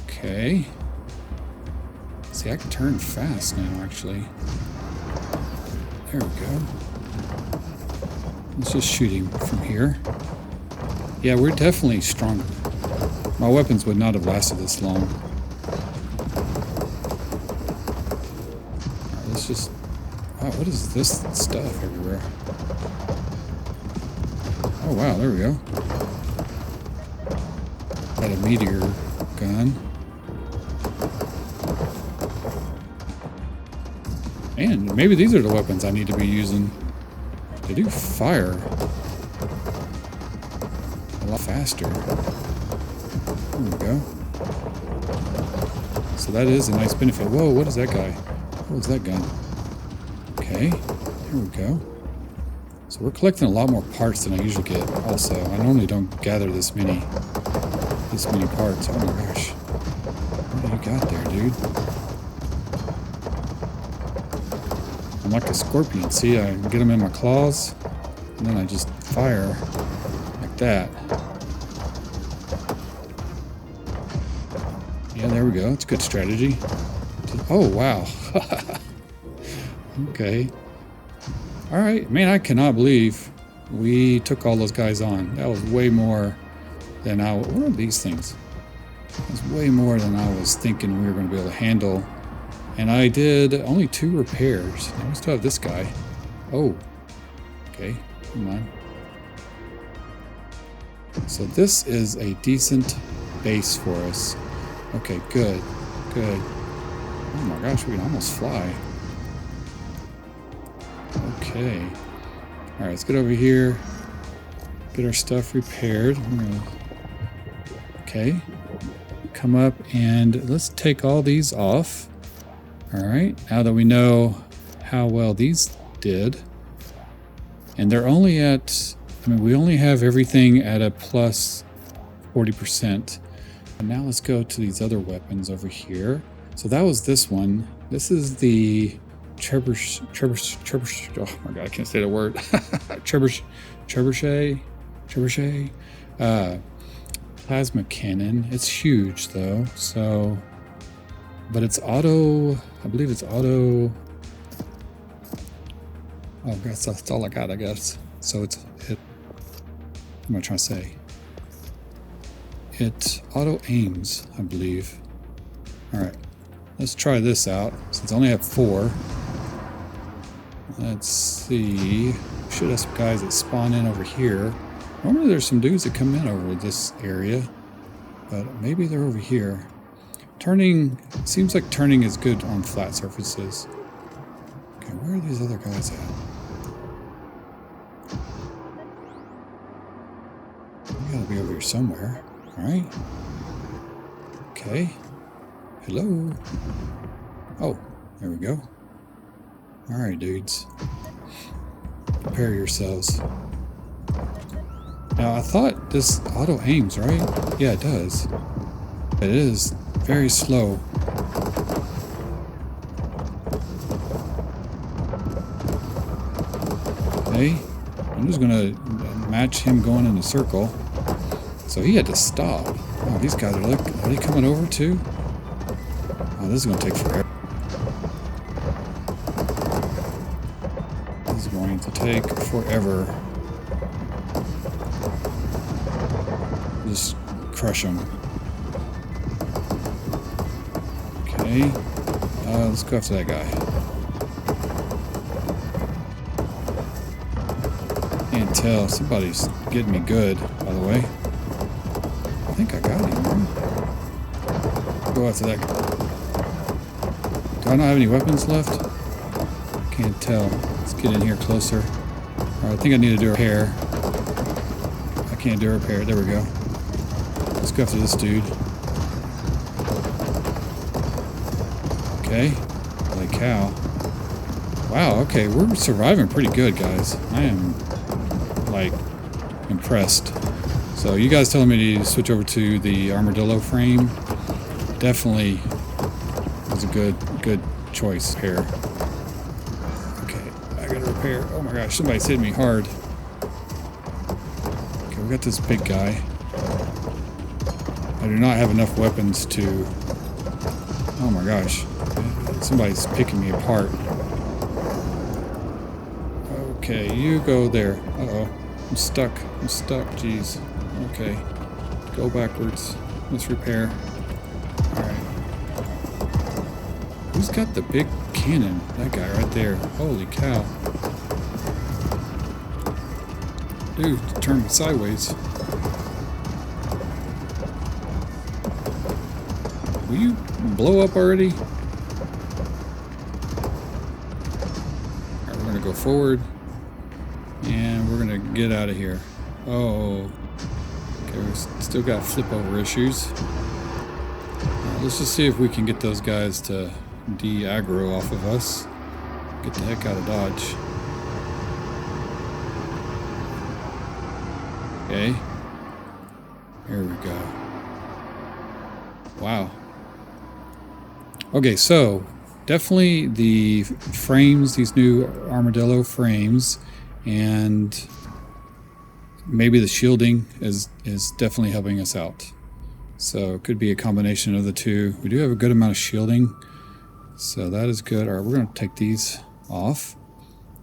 Okay. See, I can turn fast now, actually. There we go. Let's just shoot him from here. Yeah, we're definitely stronger. My weapons would not have lasted this long. Alright, let's just... Wow, what is this stuff everywhere? Oh wow, there we go. Got a meteor gun. And maybe these are the weapons I need to be using. They do fire a lot faster. There we go. So that is a nice benefit. Whoa, what is that guy? What was that gun? Okay, here we go. So we're collecting a lot more parts than I usually get also. I normally don't gather this many parts. Oh my gosh. What do you got there, dude? I'm like a scorpion. See, I get them in my claws, and then I just fire like that. Yeah, there we go. It's a good strategy. Oh, wow. Okay. All right. Man, I cannot believe we took all those guys on. That was way more than what are these things? It was way more than I was thinking we were going to be able to handle. And I did only 2 repairs. Now we still have this guy. Oh. Okay. Come on. So this is a decent base for us. Okay, good. Good. Oh my gosh, we can almost fly. Okay. Alright, let's get over here. Get our stuff repaired. Okay. Come up and let's take all these off. Alright, now that we know how well these did. And they're only at, I mean, we only have everything at a plus 40%. And now let's go to these other weapons over here. So that was this one. This is the trebuchet. Oh my god, I can't say the word. Trebuchet. Plasma cannon. It's huge though. So, but it's auto. I believe it's auto. Oh, I guess that's all I got. I guess. So what am I trying to say? It auto aims, I believe. All right. Let's try this out, since I only have 4. Let's see. Should have some guys that spawn in over here. Normally there's some dudes that come in over this area, but maybe they're over here. Turning, seems like turning is good on flat surfaces. Okay, where are these other guys at? They gotta be over here somewhere, right? Okay. Hello. Oh, there we go. Alright, dudes. Prepare yourselves. Now, I thought this auto aims, right? Yeah, it does. It is very slow. Okay. I'm just gonna match him going in a circle. So he had to stop. Oh, these guys are they coming over too? Oh, this is gonna take forever. This is going to take forever. Just crush them. Okay. Let's go after that guy. Can't tell. Somebody's getting me good, by the way. I think I got him. Go after that guy. Do I not have any weapons left? Can't tell. Let's get in here closer. Alright, I think I need to do a repair. I can't do a repair. There we go. Let's go after this dude. Okay. Holy cow. Wow, okay. We're surviving pretty good, guys. I am, like, impressed. So you guys telling me to switch over to the armadillo frame definitely was a good choice here. Okay, I gotta repair. Oh my gosh, somebody's hitting me hard. Okay, we got this big guy. I do not have enough weapons to... Oh my gosh. Somebody's picking me apart. Okay, you go there. Uh-oh. I'm stuck. Jeez. Okay. Go backwards. Let's repair. Alright. Who's got the big cannon? That guy right there. Holy cow. Dude, turn me sideways. Will you blow up already? Alright, we're gonna go forward. And we're gonna get out of here. Oh. Okay, we still got flip over issues. Let's just see if we can get those guys to de-aggro off of us. Get the heck out of Dodge. Okay. Here we go. Wow. Okay, so definitely the frames, these new armadillo frames, and maybe the shielding is definitely helping us out. So it could be a combination of the two. We do have a good amount of shielding, so that is good. All right, we're going to take these off,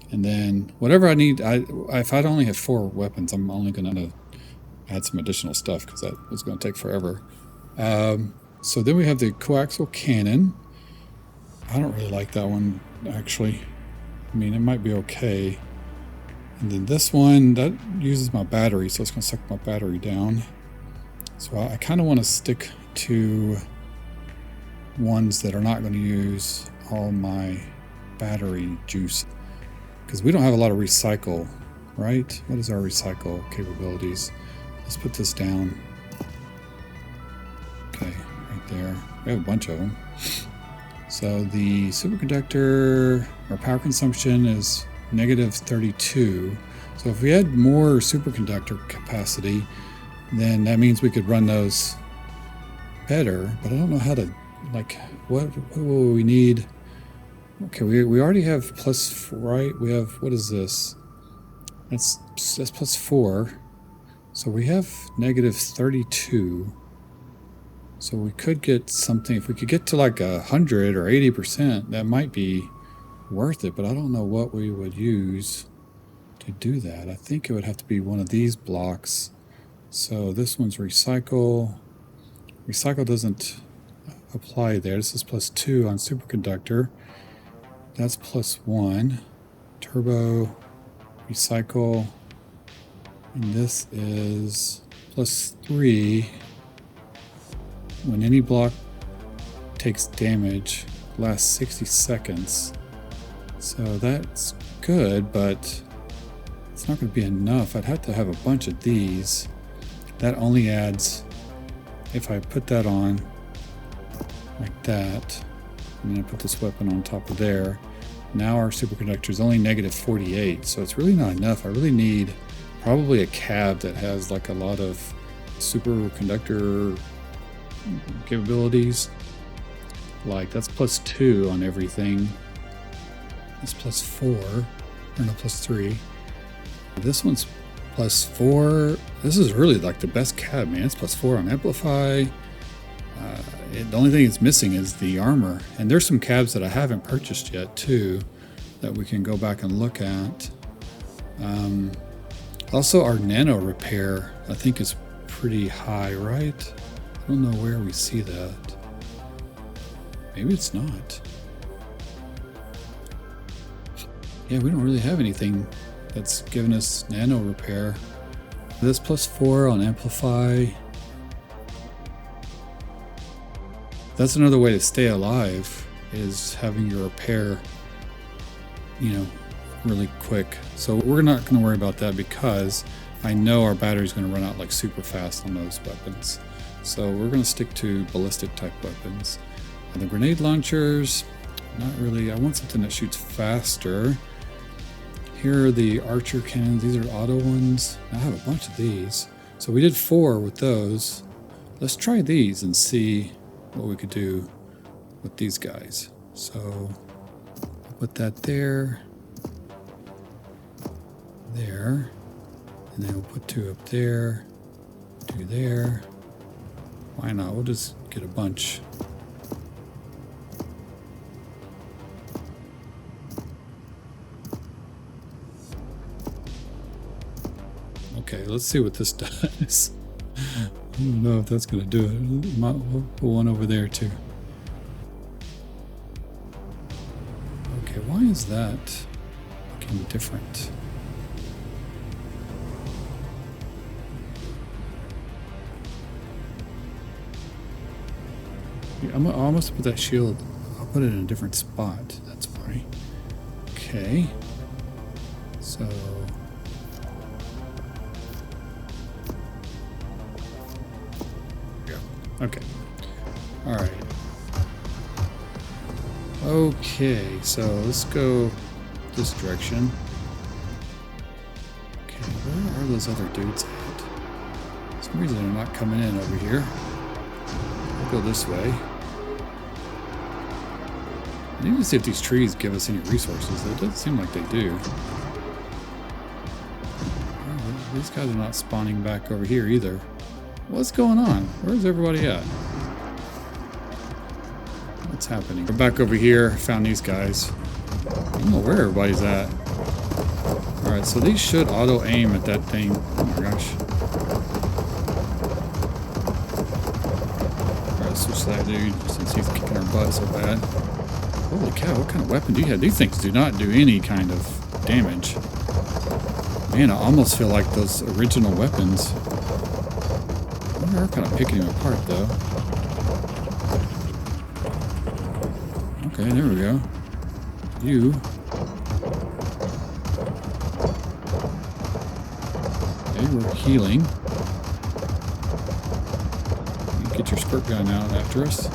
and then whatever I need. If I only have 4 weapons, I'm only going to add some additional stuff because that was going to take forever. So then we have the coaxial cannon. I don't really like that one, actually. I mean, it might be okay. And then this one, that uses my battery, so it's going to suck my battery down. So I kind of want to stick to ones that are not going to use all my battery juice. Because we don't have a lot of recycle, right? What is our recycle capabilities? Let's put this down. Okay, right there. We have a bunch of them. So the superconductor, our power consumption is -32. So if we had more superconductor capacity, then that means we could run those better. But I don't know how to, like, what will we need? Okay, we already have +4, right? We have, what is this? That's +4. So we have -32. So we could get something, if we could get to like 100 or 80%, that might be worth it, but I don't know what we would use to do that. I think it would have to be one of these blocks. So this one's recycle. Recycle doesn't apply there. This is +2 on superconductor. That's +1. turbo, recycle, and this is +3. When any block takes damage, lasts 60 seconds. So that's good, but it's not going to be enough. I'd have to have a bunch of these. That only adds, if I put that on like that, and then I put this weapon on top of there, now our superconductor is only -48, so it's really not enough. I really need probably a cab that has like a lot of superconductor capabilities. Like that's +2 on everything. It's +4, or no, +3. This one's +4. This is really like the best cab, man. It's +4 on amplify. The only thing it's missing is the armor. And there's some cabs that I haven't purchased yet too, that we can go back and look at. Also, our nano repair, I think, is pretty high, right? I don't know where we see that. Maybe it's not. Yeah, we don't really have anything that's giving us nano repair. This +4 on amplify. That's another way to stay alive, is having your repair, you know, really quick. So we're not going to worry about that because I know our battery's going to run out like super fast on those weapons. So we're going to stick to ballistic type weapons. And the grenade launchers, not really. I want something that shoots faster. Here are the archer cannons. These are auto ones. I have a bunch of these. So we did 4 with those. Let's try these and see what we could do with these guys. So put that there, and then we'll put 2 up there, 2 there. Why not? We'll just get a bunch. Okay, let's see what this does. I don't know if that's going to do it. We'll put one over there too. Okay, why is that looking different? Yeah, I almost put that shield. I'll put it in a different spot. That's why. Okay. So. Okay. All right. Okay, so let's go this direction. Okay, where are those other dudes at? For some reason they're not coming in over here. I'll go this way. I need to see if these trees give us any resources. It doesn't seem like they do. Oh, these guys are not spawning back over here either. What's going on? Where's everybody at? What's happening? We're back over here. Found these guys. I don't know where everybody's at. Alright, so these should auto aim at that thing. Oh my gosh. Alright, switch that dude since he's kicking our butt so bad. Holy cow, what kind of weapon do you have? These things do not do any kind of damage. Man, I almost feel like those original weapons. They're kind of picking him apart, though. Okay, there we go. You. Okay, we're healing. You get your squirt gun out after us.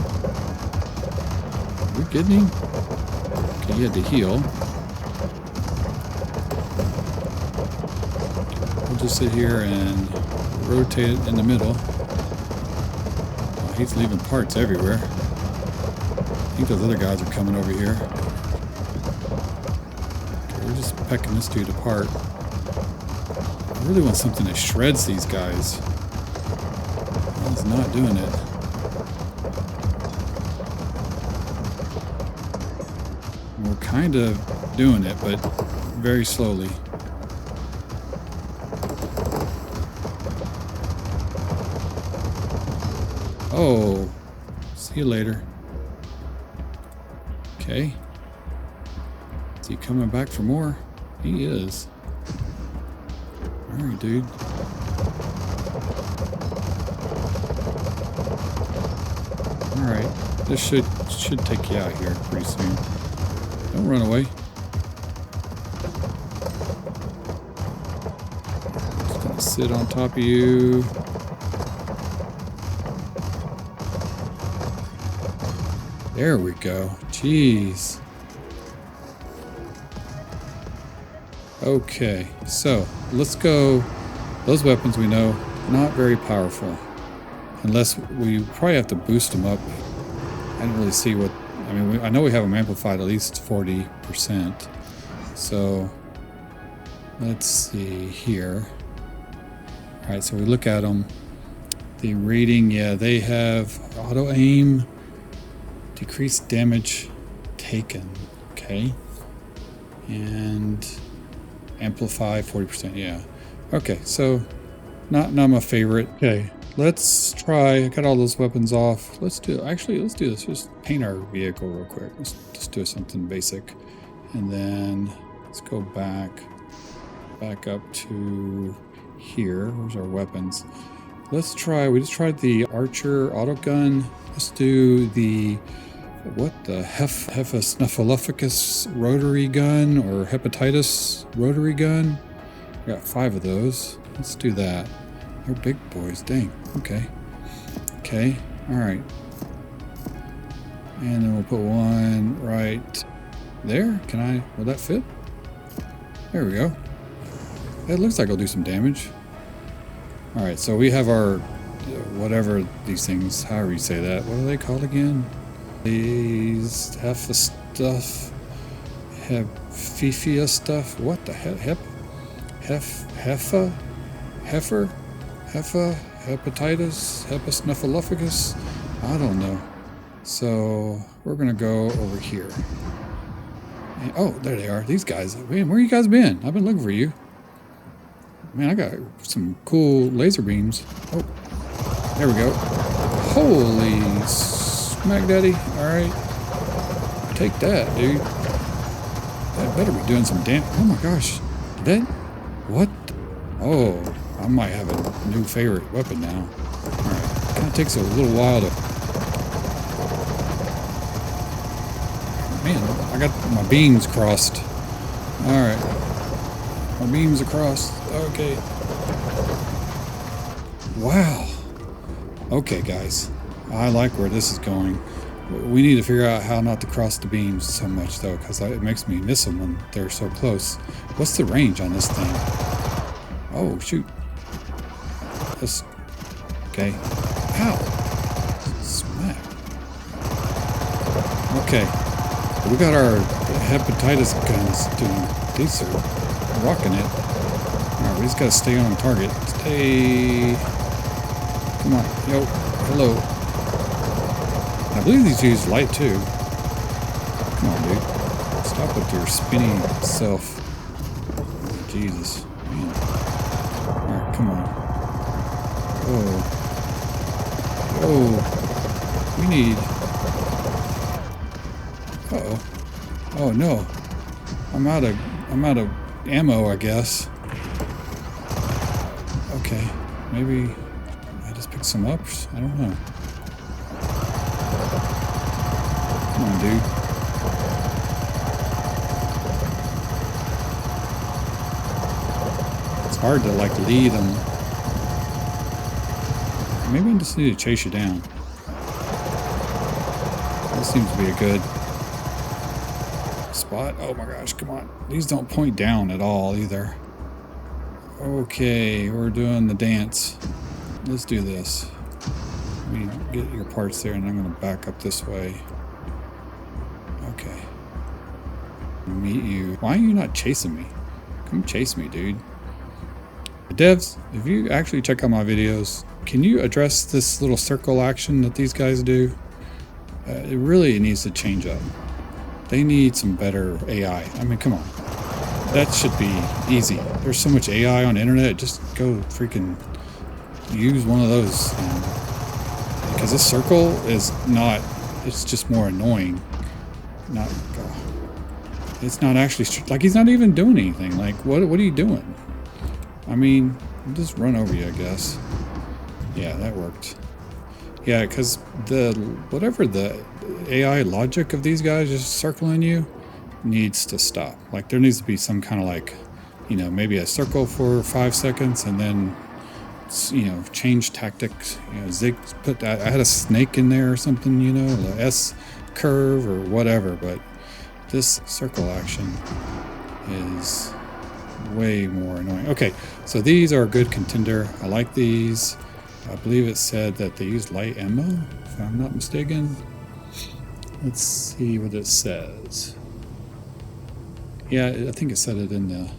Are we getting him? Okay, you had to heal. We'll just sit here and rotate it in the middle. He's leaving parts everywhere. I think those other guys are coming over here. Okay, we're just pecking this dude apart. I really want something that shreds these guys. He's not doing it. We're kind of doing it, but very slowly. Oh, see you later. Okay. Is he coming back for more? He is. Alright, dude. Alright. This should take you out here pretty soon. Don't run away. Just gonna sit on top of you. There we go. Jeez. Okay, so let's go. Those weapons we know, not very powerful. Unless we probably have to boost them up. I didn't really see what, I mean, I know we have them amplified at least 40%. So let's see here. All right, so we look at them. The rating, yeah, they have auto aim, decreased damage taken, okay. And amplify 40%, yeah. Okay, so not my favorite. Okay, let's try. I got all those weapons off. Let's do this. Just paint our vehicle real quick. Let's just do something basic. And then let's go back up to here. Where's our weapons? Let's try, we just tried the Archer auto gun. Let's do the, what, the Hephaestus rotary gun or Hephaestus rotary gun. We got 5 of those. Let's do that. They're big boys, dang. Okay. Okay, alright. And then we'll put one right there. Will that fit? There we go. That looks like it'll do some damage. Alright, so we have our, whatever these things, however you say that. What are they called again? These Hephaestus, Hephaestus stuff. What the heck? Hepatitis, Hephaestus. I don't know. So we're gonna go over here. And, oh, there they are. These guys. Man, where you guys been? I've been looking for you. Man, I got some cool laser beams. Oh, there we go. Holy smack daddy. Alright. Take that, dude. That better be doing some damage. Oh my gosh. That? What? Oh, I might have a new favorite weapon now. Alright. Kind of takes a little while to... Man, I got my beams crossed. Alright. My beams across. Okay. Wow. Okay, guys. I like where this is going. We need to figure out how not to cross the beams so much, though, because it makes me miss them when they're so close. What's the range on this thing? Oh, shoot. This... Okay. Ow! Smack. Okay. We got our hepatitis guns doing... These are rocking it. Alright, we just gotta stay on target. Stay... Come on. Yo. Hello. I believe these use light too. Come on, dude. Stop with your spinning self. Jesus. Man. Alright, come on. Oh. Oh. We need... Uh-oh. Oh no. I'm out of ammo, I guess. Okay. Maybe I just picked some up? I don't know. Come on, dude. It's hard to, like, lead them. Maybe I just need to chase you down. This seems to be a good spot. Oh my gosh, come on. These don't point down at all, either. Okay, we're doing the dance. Let's do this. Let me get your parts there, and I'm going to back up this way. Okay. Meet you. Why are you not chasing me? Come chase me, dude. Devs, if you actually check out my videos, can you address this little circle action that these guys do? It really needs to change up. They need some better AI. I mean, come on. That should be easy. There's so much AI on the internet. Just go freaking use one of those. Because this circle is not, it's just more annoying. Not, it's not actually, like, he's not even doing anything. Like, what are you doing? I mean, I'll just run over you, I guess. Yeah, that worked. Yeah, because whatever the AI logic of these guys just circling you needs to stop. Like, there needs to be some kind of, like, you know, maybe a circle for 5 seconds and then, you know, change tactics. You know, zig, I had a snake in there or something, you know, the S curve or whatever, but this circle action is way more annoying. Okay, so these are a good contender. I like these. I believe it said that they use light ammo, if I'm not mistaken. Let's see what it says. Yeah, I think it said it in the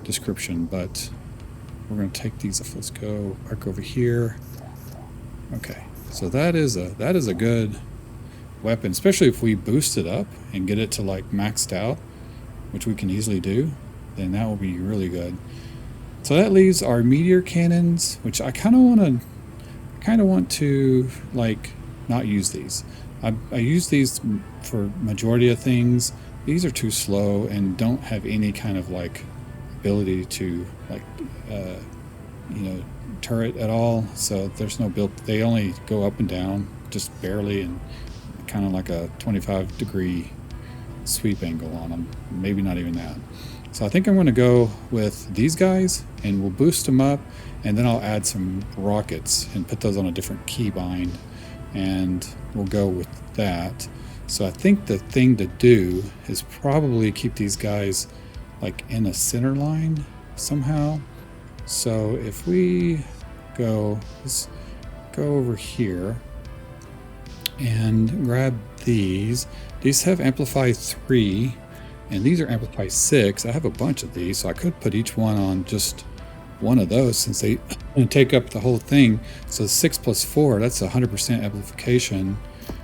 description, but we're going to take these. Let's go back over here. Okay, so that is a good weapon, especially if we boost it up and get it to like maxed out, which we can easily do, then that will be really good. So that leaves our meteor cannons, which I kind of want to like not use these. I use these for majority of things. These are too slow and don't have any kind of like ability to like you know, turret at all. So there's no build. They only go up and down just barely, and kind of like a 25-degree sweep angle on them, maybe not even that. So I think I'm going to go with these guys, and we'll boost them up, and then I'll add some rockets and put those on a different keybind, and we'll go with that. So I think the thing to do is probably keep these guys like in a center line somehow. So if we let's go over here and grab these. These have amplify 3, and these are amplify 6. I have a bunch of these, so I could put each one on just one of those since they take up the whole thing. So 6 plus 4, that's 100% amplification.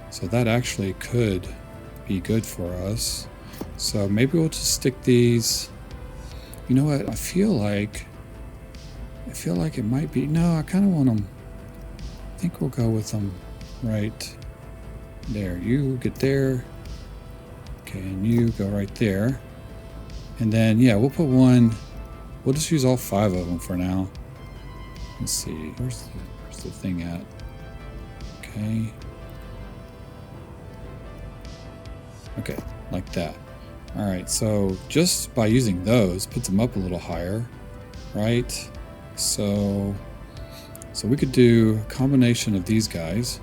So that actually could be good for us. So maybe we'll just stick these. You know what? I feel like it might be. No, I kind of want them. I think we'll go with them right there. You get there. Okay, and you go right there. And then, yeah, we'll put one. We'll just use all 5 of them for now. Let's see. Where's the thing at? Okay. Okay, like that. All right, so just by using those, puts them up a little higher, right? So we could do a combination of these guys,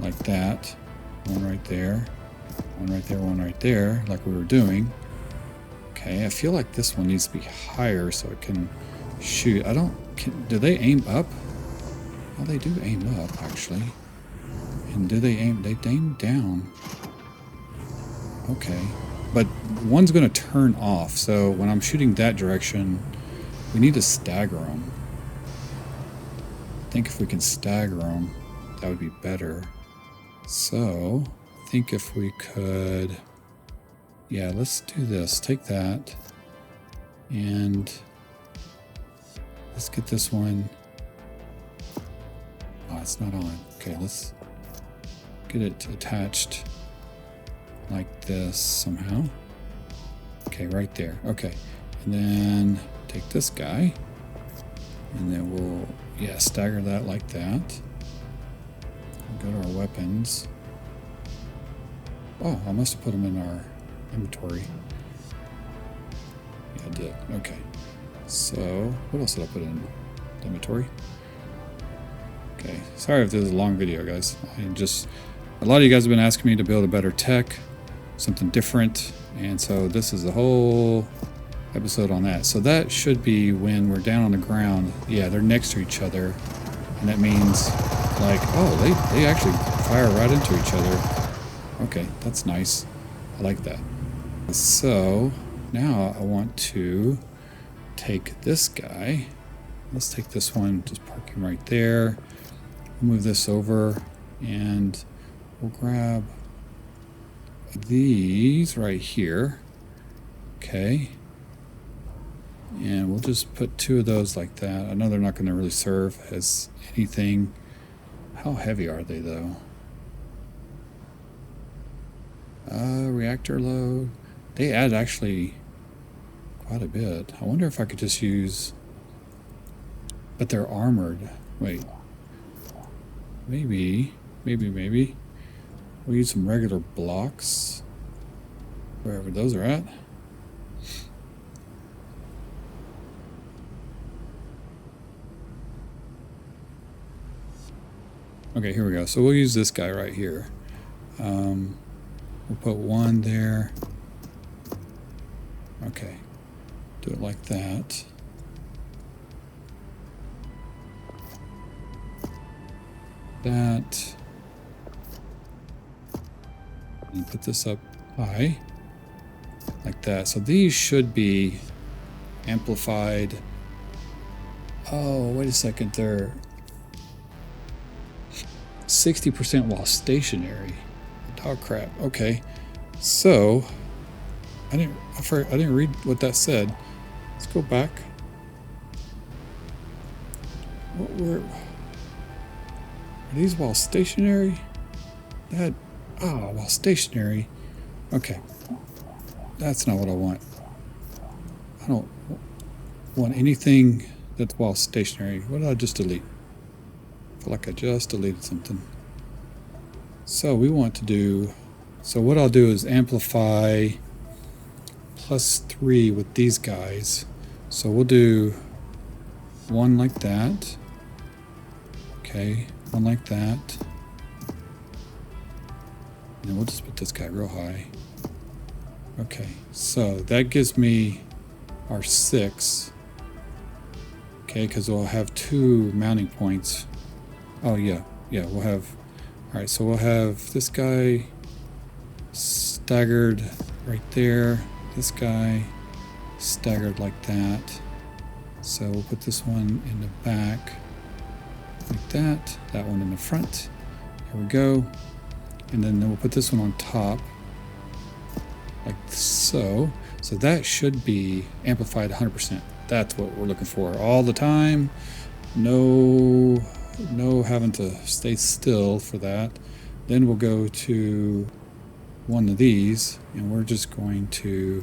like that. One right there, one right there, one right there, like we were doing. Okay, I feel like this one needs to be higher so it can shoot. Do they aim up? Oh, they do aim up, actually. And do they aim? They aim down. Okay, but one's going to turn off, so when I'm shooting that direction, we need to stagger them. I think if we can stagger them, that would be better. So, I think if we could, yeah, let's do this. Take that, and let's get this one. Oh, it's not on. Okay, let's get it attached like this somehow. Okay, right there. Okay, and then take this guy, and then we'll, yeah, stagger that like that. Go to our weapons. Oh, I must have put them in our inventory. Yeah, I did. Okay. So, what else did I put in the inventory? Okay. Sorry if this is a long video, guys. A lot of you guys have been asking me to build a better tech, something different, and so this is a whole episode on that. So that should be when we're down on the ground. Yeah, they're next to each other, and that means like, oh, they actually fire right into each other. Okay, that's nice. I like that. So now I want to take this guy. Let's take this one, just park him right there. Move this over, and we'll grab these right here. Okay. And we'll just put 2 of those like that. I know they're not going to really serve as anything. How heavy are they, though? Reactor load. They add actually quite a bit. I wonder if I could just use... But they're armored. Wait. Maybe. We'll use some regular blocks. Wherever those are at. Okay, here we go. So we'll use this guy right here. We'll put one there. Okay. Do it like that. That. And put this up high. Like that. So these should be amplified. Oh, wait a second. They're 60% while stationary. Oh crap. Okay. So I didn't read what that said. Let's go back. Are these while stationary? While stationary. Okay. That's not what I want. I don't want anything that's while stationary. What did I just delete? I feel like I just deleted something. So we want to do... So what I'll do is amplify +3 with these guys. So we'll do one like that. Okay, one like that. And then we'll just put this guy real high. Okay, so that gives me our 6. Okay, because we'll have 2 mounting points. Oh yeah, we'll have... Alright, so we'll have this guy staggered right there. This guy staggered like that. So we'll put this one in the back like that. That one in the front. There we go. And then we'll put this one on top like so. So that should be amplified 100%. That's what we're looking for all the time. No having to stay still for that. Then we'll go to one of these and we're just going to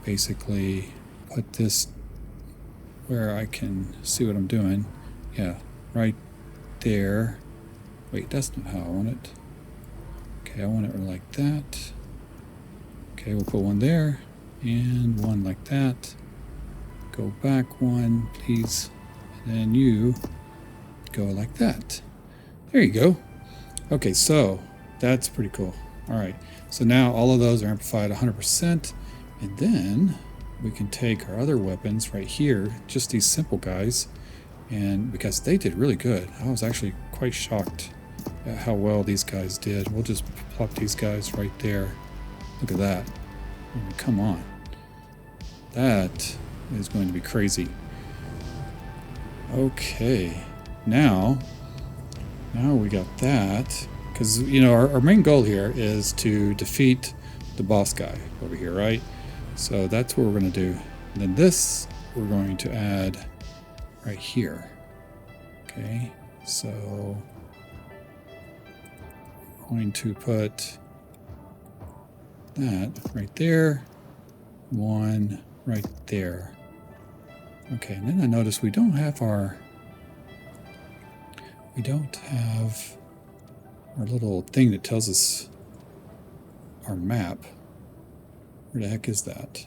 basically put this where I can see what I'm doing. Yeah, right there. Wait, that's not how I want it. Okay, I want it like that. Okay, we'll put one there and one like that. Go back one, please. And then you go like that. There you go. Okay, so that's pretty cool. All right, so now all of those are amplified 100%. And then we can take our other weapons right here, just these simple guys, and because they did really good. I was actually quite shocked at how well these guys did. We'll just plop these guys right there. Look at that. I mean, come on. That is going to be crazy. Okay, now we got that, because you know our main goal here is to defeat the boss guy over here, right? So that's what we're going to do. And then this we're going to add right here. Okay, so I'm going to put that right there, one right there. Okay, and then I notice we don't have our little thing that tells us our map. Where the heck is that?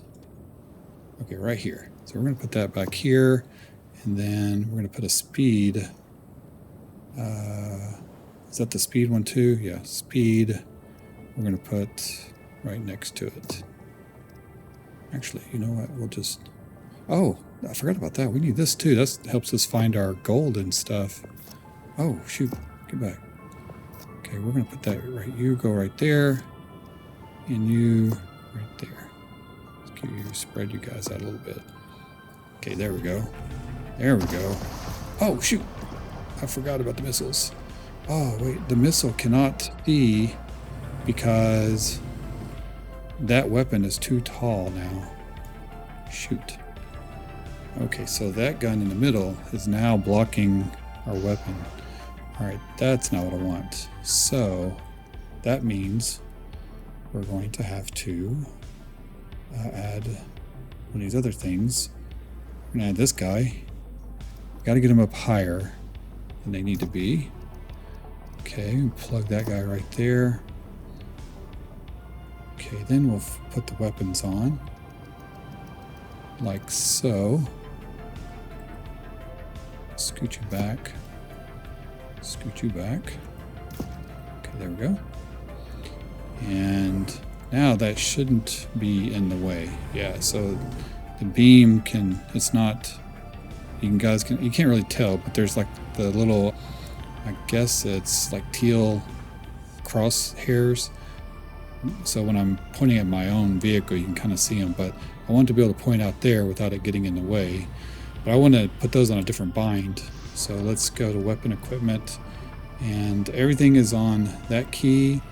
Okay, right here. So we're going to put that back here, and then we're going to put a speed. Is that the speed one too? Yeah, speed. We're going to put right next to it. Actually, you know what? We'll just... Oh, I forgot about that. We need this too. That helps us find our gold and stuff. Oh, shoot. Get back. Okay, we're going to put that right. You go right there, and you right there. Let's get you, spread you guys out a little bit. Okay, there we go. There we go. Oh, shoot. I forgot about the missiles. Oh, wait. The missile cannot be because that weapon is too tall now. Shoot. Okay, so that gun in the middle is now blocking our weapon. All right, that's not what I want. So that means we're going to have to add one of these other things. We're gonna add this guy. Got to get them up higher than they need to be. Okay, plug that guy right there. Okay, then we'll put the weapons on, like so. Scoot you back. Scoot you back. Okay, there we go. And now that shouldn't be in the way. Yeah, so the beam can, it's not, you can't really tell, but there's like the little, I guess it's like teal crosshairs. So when I'm pointing at my own vehicle, you can kind of see them, but I want to be able to point out there without it getting in the way. But I want to put those on a different bind. So let's go to weapon equipment, and everything is on that key.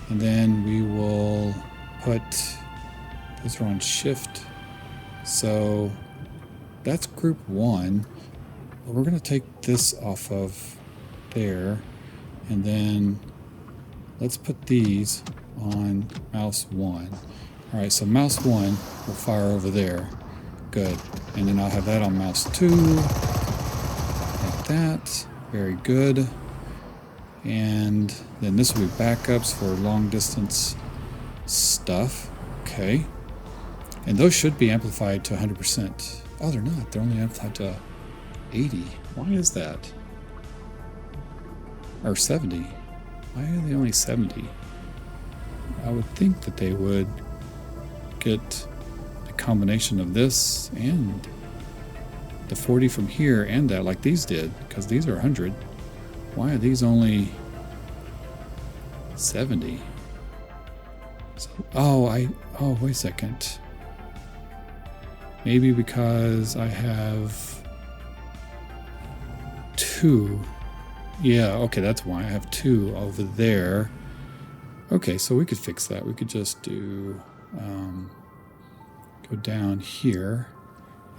And then we will put, those are on shift. So that's group 1. But we're going to take this off of there. And then let's put these on mouse 1. All right, so mouse 1 will fire over there. Good. And then I'll have that on mouse 2. Like that. Very good. And then this will be backups for long distance stuff. Okay. And those should be amplified to 100%. Oh, they're not. They're only amplified to 80. Why is that? Or 70. Why are they only 70? I would think that they would get a combination of this and the 40 from here and that, like these did, because these are 100. Why are these only 70? So, oh, wait a second. Maybe because I have 2. Yeah, okay, that's why I have 2 over there. Okay, so we could fix that. We could just do, go down here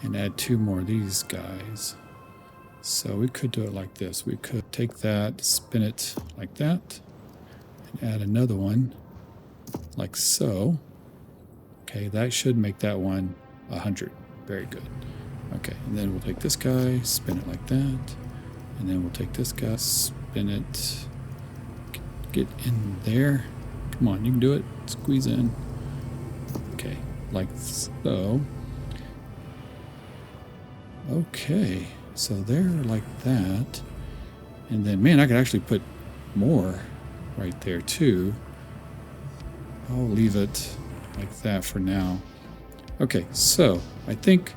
and add 2 more of these guys. So we could do it like this. We could take that, spin it like that, and add another one like so. Okay, that should make that one 100. Very good. Okay, and then we'll take this guy, spin it like that, and then we'll take this guy, spin it, get in there. Come on, you can do it. Squeeze in. Okay, like so. Okay, so they're like that. And then, man, I could actually put more right there too. I'll leave it like that for now. Okay, so I think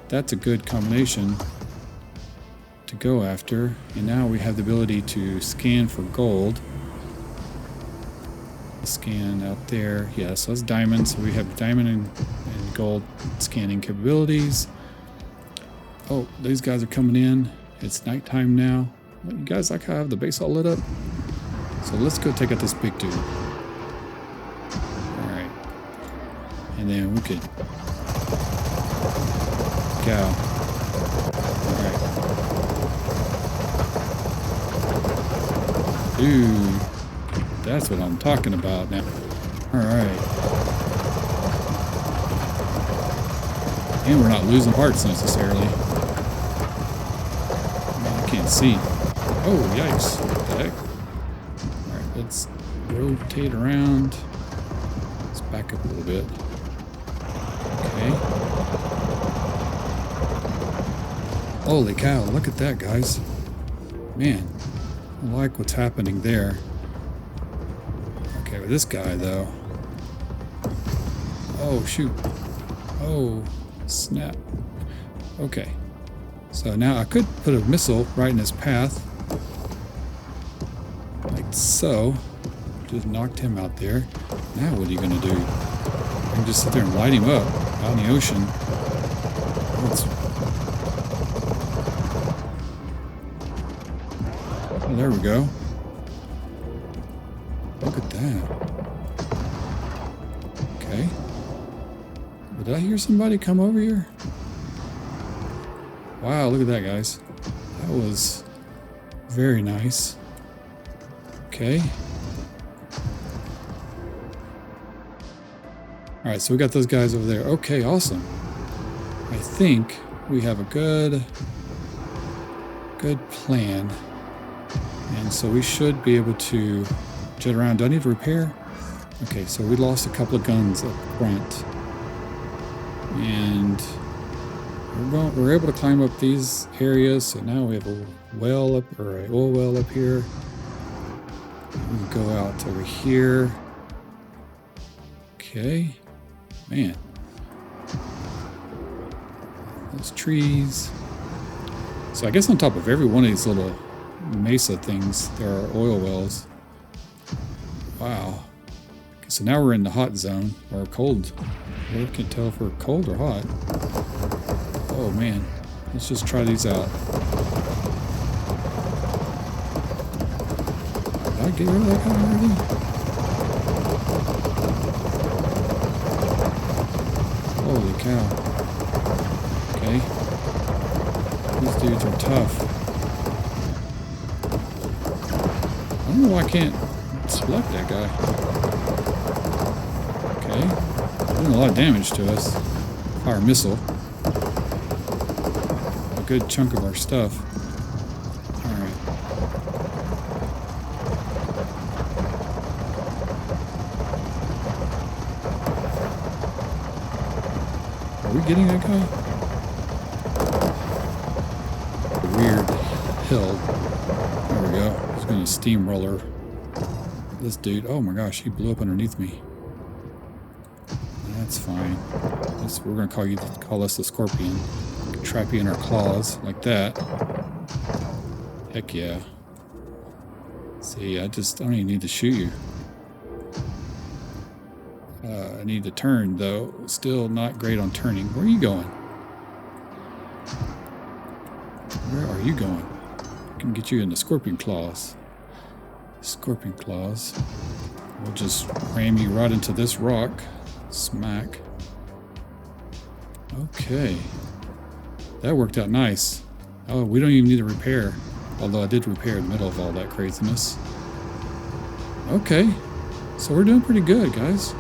that's a good combination to go after. And now we have the ability to scan for gold. Scan out there. Yeah, so that's diamond. So we have diamond and gold scanning capabilities. Oh, these guys are coming in. It's nighttime now. You guys like how I have the base all lit up? So let's go take out this big dude. Alright. And then we could go. Alright. Dude. That's what I'm talking about now. Alright. And we're not losing parts necessarily. I can't see. Oh, yikes. What the heck? Alright, let's rotate around. Let's back up a little bit. Okay. Holy cow, look at that, guys. Man, I like what's happening there. Okay, with this guy, though. Oh, shoot. Oh, snap. Okay. So now I could put a missile right in his path. Like so. Just knocked him out there. Now what are you going to do? I can just sit there and light him up out in the ocean. Oh, there we go. Look at that. Okay. Did I hear somebody come over here? Wow, look at that, guys. That was very nice. Okay. All right, so we got those guys over there. Okay, awesome. I think we have a good plan. And so we should be able to jet around. Do I need to repair? Okay, so we lost a couple of guns up front. And we're able to climb up these areas. So now we have a well up, or an oil well up here. We can go out over here. Okay. Man. Those trees. So I guess on top of every one of these little mesa things, there are oil wells. Wow. Okay, so now we're in the hot zone, or cold. I can't tell if we're cold or hot. Oh man. Let's just try these out. Did I get rid of that guy already? Holy cow. Okay. These dudes are tough. I don't know why I can't select that guy. Okay. Doing a lot of damage to us. Fire missile. A good chunk of our stuff. Alright. Are we getting that guy? Weird hill. There we go. He's going to steamroller this dude. Oh my gosh, he blew up underneath me. That's fine. We're going to call us the Scorpion. Trap you in our claws like that. Heck yeah. See, I don't even need to shoot you. I need to turn though. Still not great on turning. Where are you going? Where are you going? I can get you in the Scorpion claws. Scorpion claws. We'll just ram you right into this rock. Smack. Okay. That worked out nice. Oh, we don't even need to repair. Although I did repair in the middle of all that craziness. Okay. So we're doing pretty good, guys.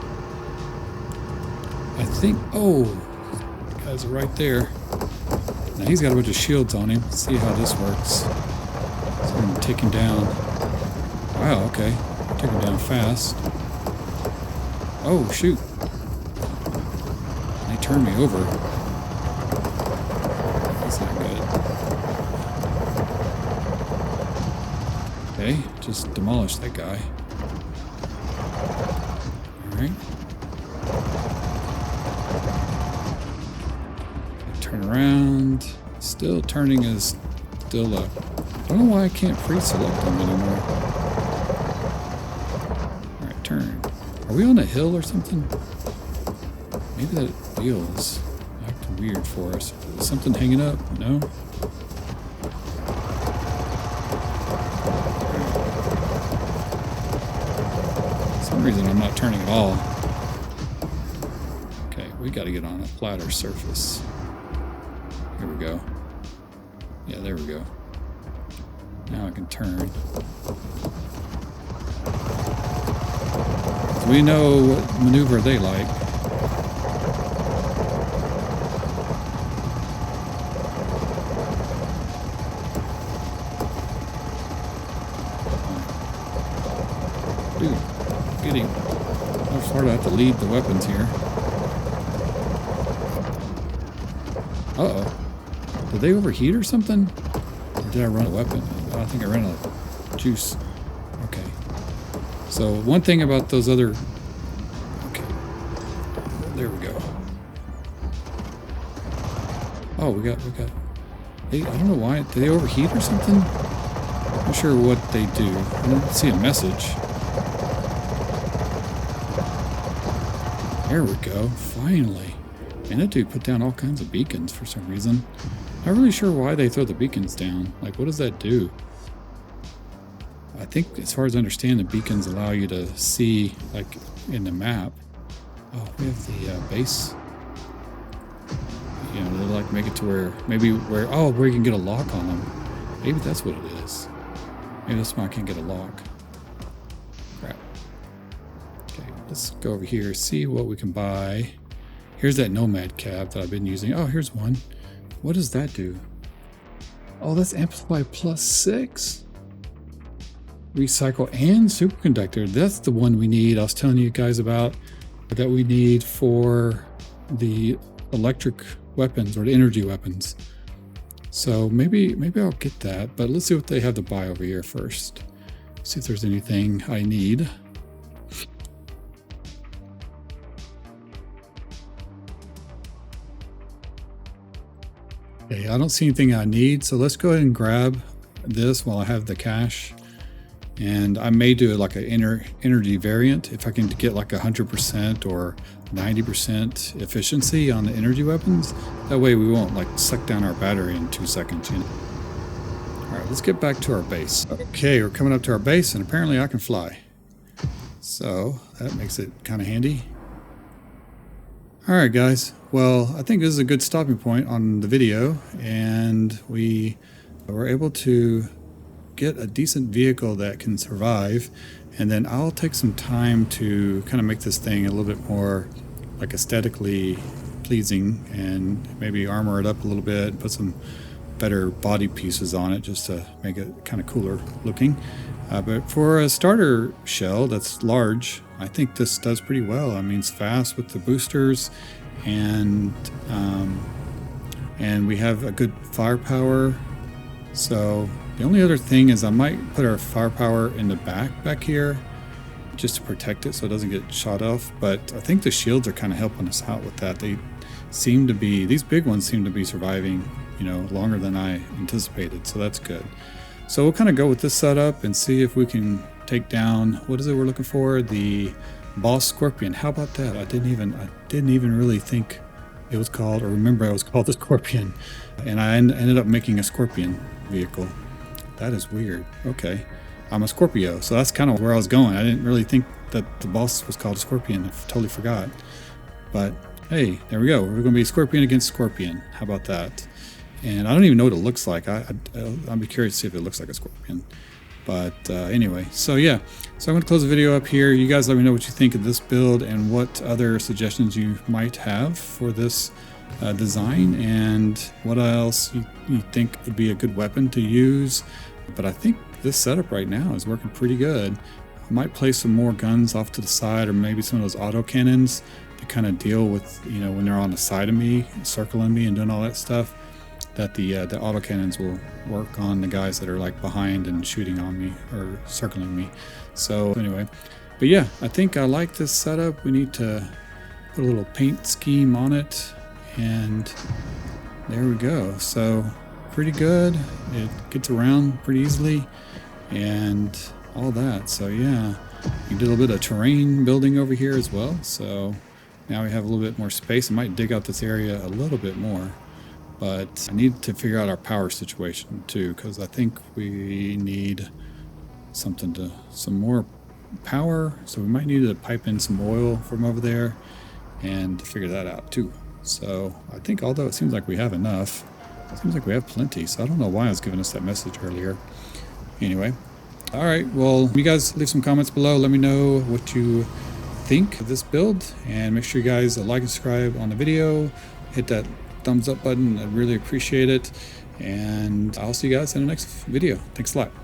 I think... Oh! The guys are right there. Now he's got a bunch of shields on him. Let's see how this works. So I'm going to take him down. Wow, okay. Take him down fast. Oh, shoot. They turned me over. That's not good. Okay, just demolish that guy. Alright. Turn around. Still turning is still up. I don't know why I can't pre-select them anymore. Alright, turn. Are we on a hill or something? Maybe that feels acting weird for us. Is something hanging up? No? For some reason I'm not turning at all. Okay, we gotta get on a flatter surface. Here we go. Yeah, there we go. Now I can turn. So we know what maneuver they like. Dude, get him. How far do I have to lead the weapons here? Uh-oh. Did they overheat or something? Or did I run a weapon? Oh, I think I ran out of juice. Okay. So one thing about those other... Okay. There we go. Oh, we got... I don't know why. Did they overheat or something? I'm not sure what they do. I don't see a message. There we go. Finally. And that dude put down all kinds of beacons for some reason. Not really sure why they throw the beacons down. Like, what does that do? I think, as far as I understand, the beacons allow you to see, like, in the map. Oh, we have the base. You know, they'll, like, make it to where, maybe where, oh, where you can get a lock on them. Maybe that's what it is. Maybe that's why I can't get a lock. Crap. Okay, let's go over here, see what we can buy. Here's that Nomad cab that I've been using. Oh, here's one. What does that do? Oh, that's amplify +6. Recycle and superconductor. That's the one we need. I was telling you guys about that we need for the electric weapons or the energy weapons. So maybe I'll get that, but let's see what they have to buy over here first. See if there's anything I need. Okay, I don't see anything I need, so let's go ahead and grab this while I have the cash. And I may do like an energy variant if I can get like 100% or 90% efficiency on the energy weapons. That way we won't like suck down our battery in 2 seconds, you know. All right, let's get back to our base. Okay, we're coming up to our base, and apparently I can fly. So that makes it kind of handy. All right, guys. Well, I think this is a good stopping point on the video, and we were able to get a decent vehicle that can survive, and then I'll take some time to kind of make this thing a little bit more like aesthetically pleasing and maybe armor it up a little bit and put some better body pieces on it just to make it kind of cooler looking. But for a starter shell that's large, I think this does pretty well. I mean, it's fast with the boosters, and we have a good firepower. So the only other thing is I might put our firepower in the back here just to protect it so it doesn't get shot off. But I think the shields are kind of helping us out with that. They seem to be, these big ones seem to be surviving, you know, longer than I anticipated. So that's good. So we'll kind of go with this setup and see if we can take down, what is it we're looking for? The boss scorpion. How about that? I didn't even really think it was called, or remember it was called the Scorpion. And I ended up making a Scorpion vehicle. That is weird. Okay. I'm a Scorpio, so that's kind of where I was going. I didn't really think that the boss was called a Scorpion. I totally forgot. But hey, there we go. We're going to be Scorpion against Scorpion. How about that? And I don't even know what it looks like. I'll be curious to see if it looks like a Scorpion. But anyway, so yeah. So I'm going to close the video up here. You guys let me know what you think of this build and what other suggestions you might have for this design, and what else you think would be a good weapon to use. But I think this setup right now is working pretty good. I might place some more guns off to the side, or maybe some of those auto cannons to kind of deal with, you know, when they're on the side of me, circling me and doing all that stuff, that the auto cannons will work on the guys that are like behind and shooting on me or circling me. So anyway, but yeah, I think I like this setup. We need to put a little paint scheme on it, and there we go. So pretty good. It gets around pretty easily and all that. So yeah, we did a little bit of terrain building over here as well. So now we have a little bit more space. I might dig out this area a little bit more, but I need to figure out our power situation too, because I think we need some more power. So we might need to pipe in some oil from over there and figure that out too. So I think, although it seems like we have enough, it seems like we have plenty. So I don't know why I was giving us that message earlier. Anyway, all right. Well, you guys leave some comments below. Let me know what you think of this build, and make sure you guys like and subscribe on the video. Hit that thumbs up button. I really appreciate it. And I'll see you guys in the next video. Thanks a lot.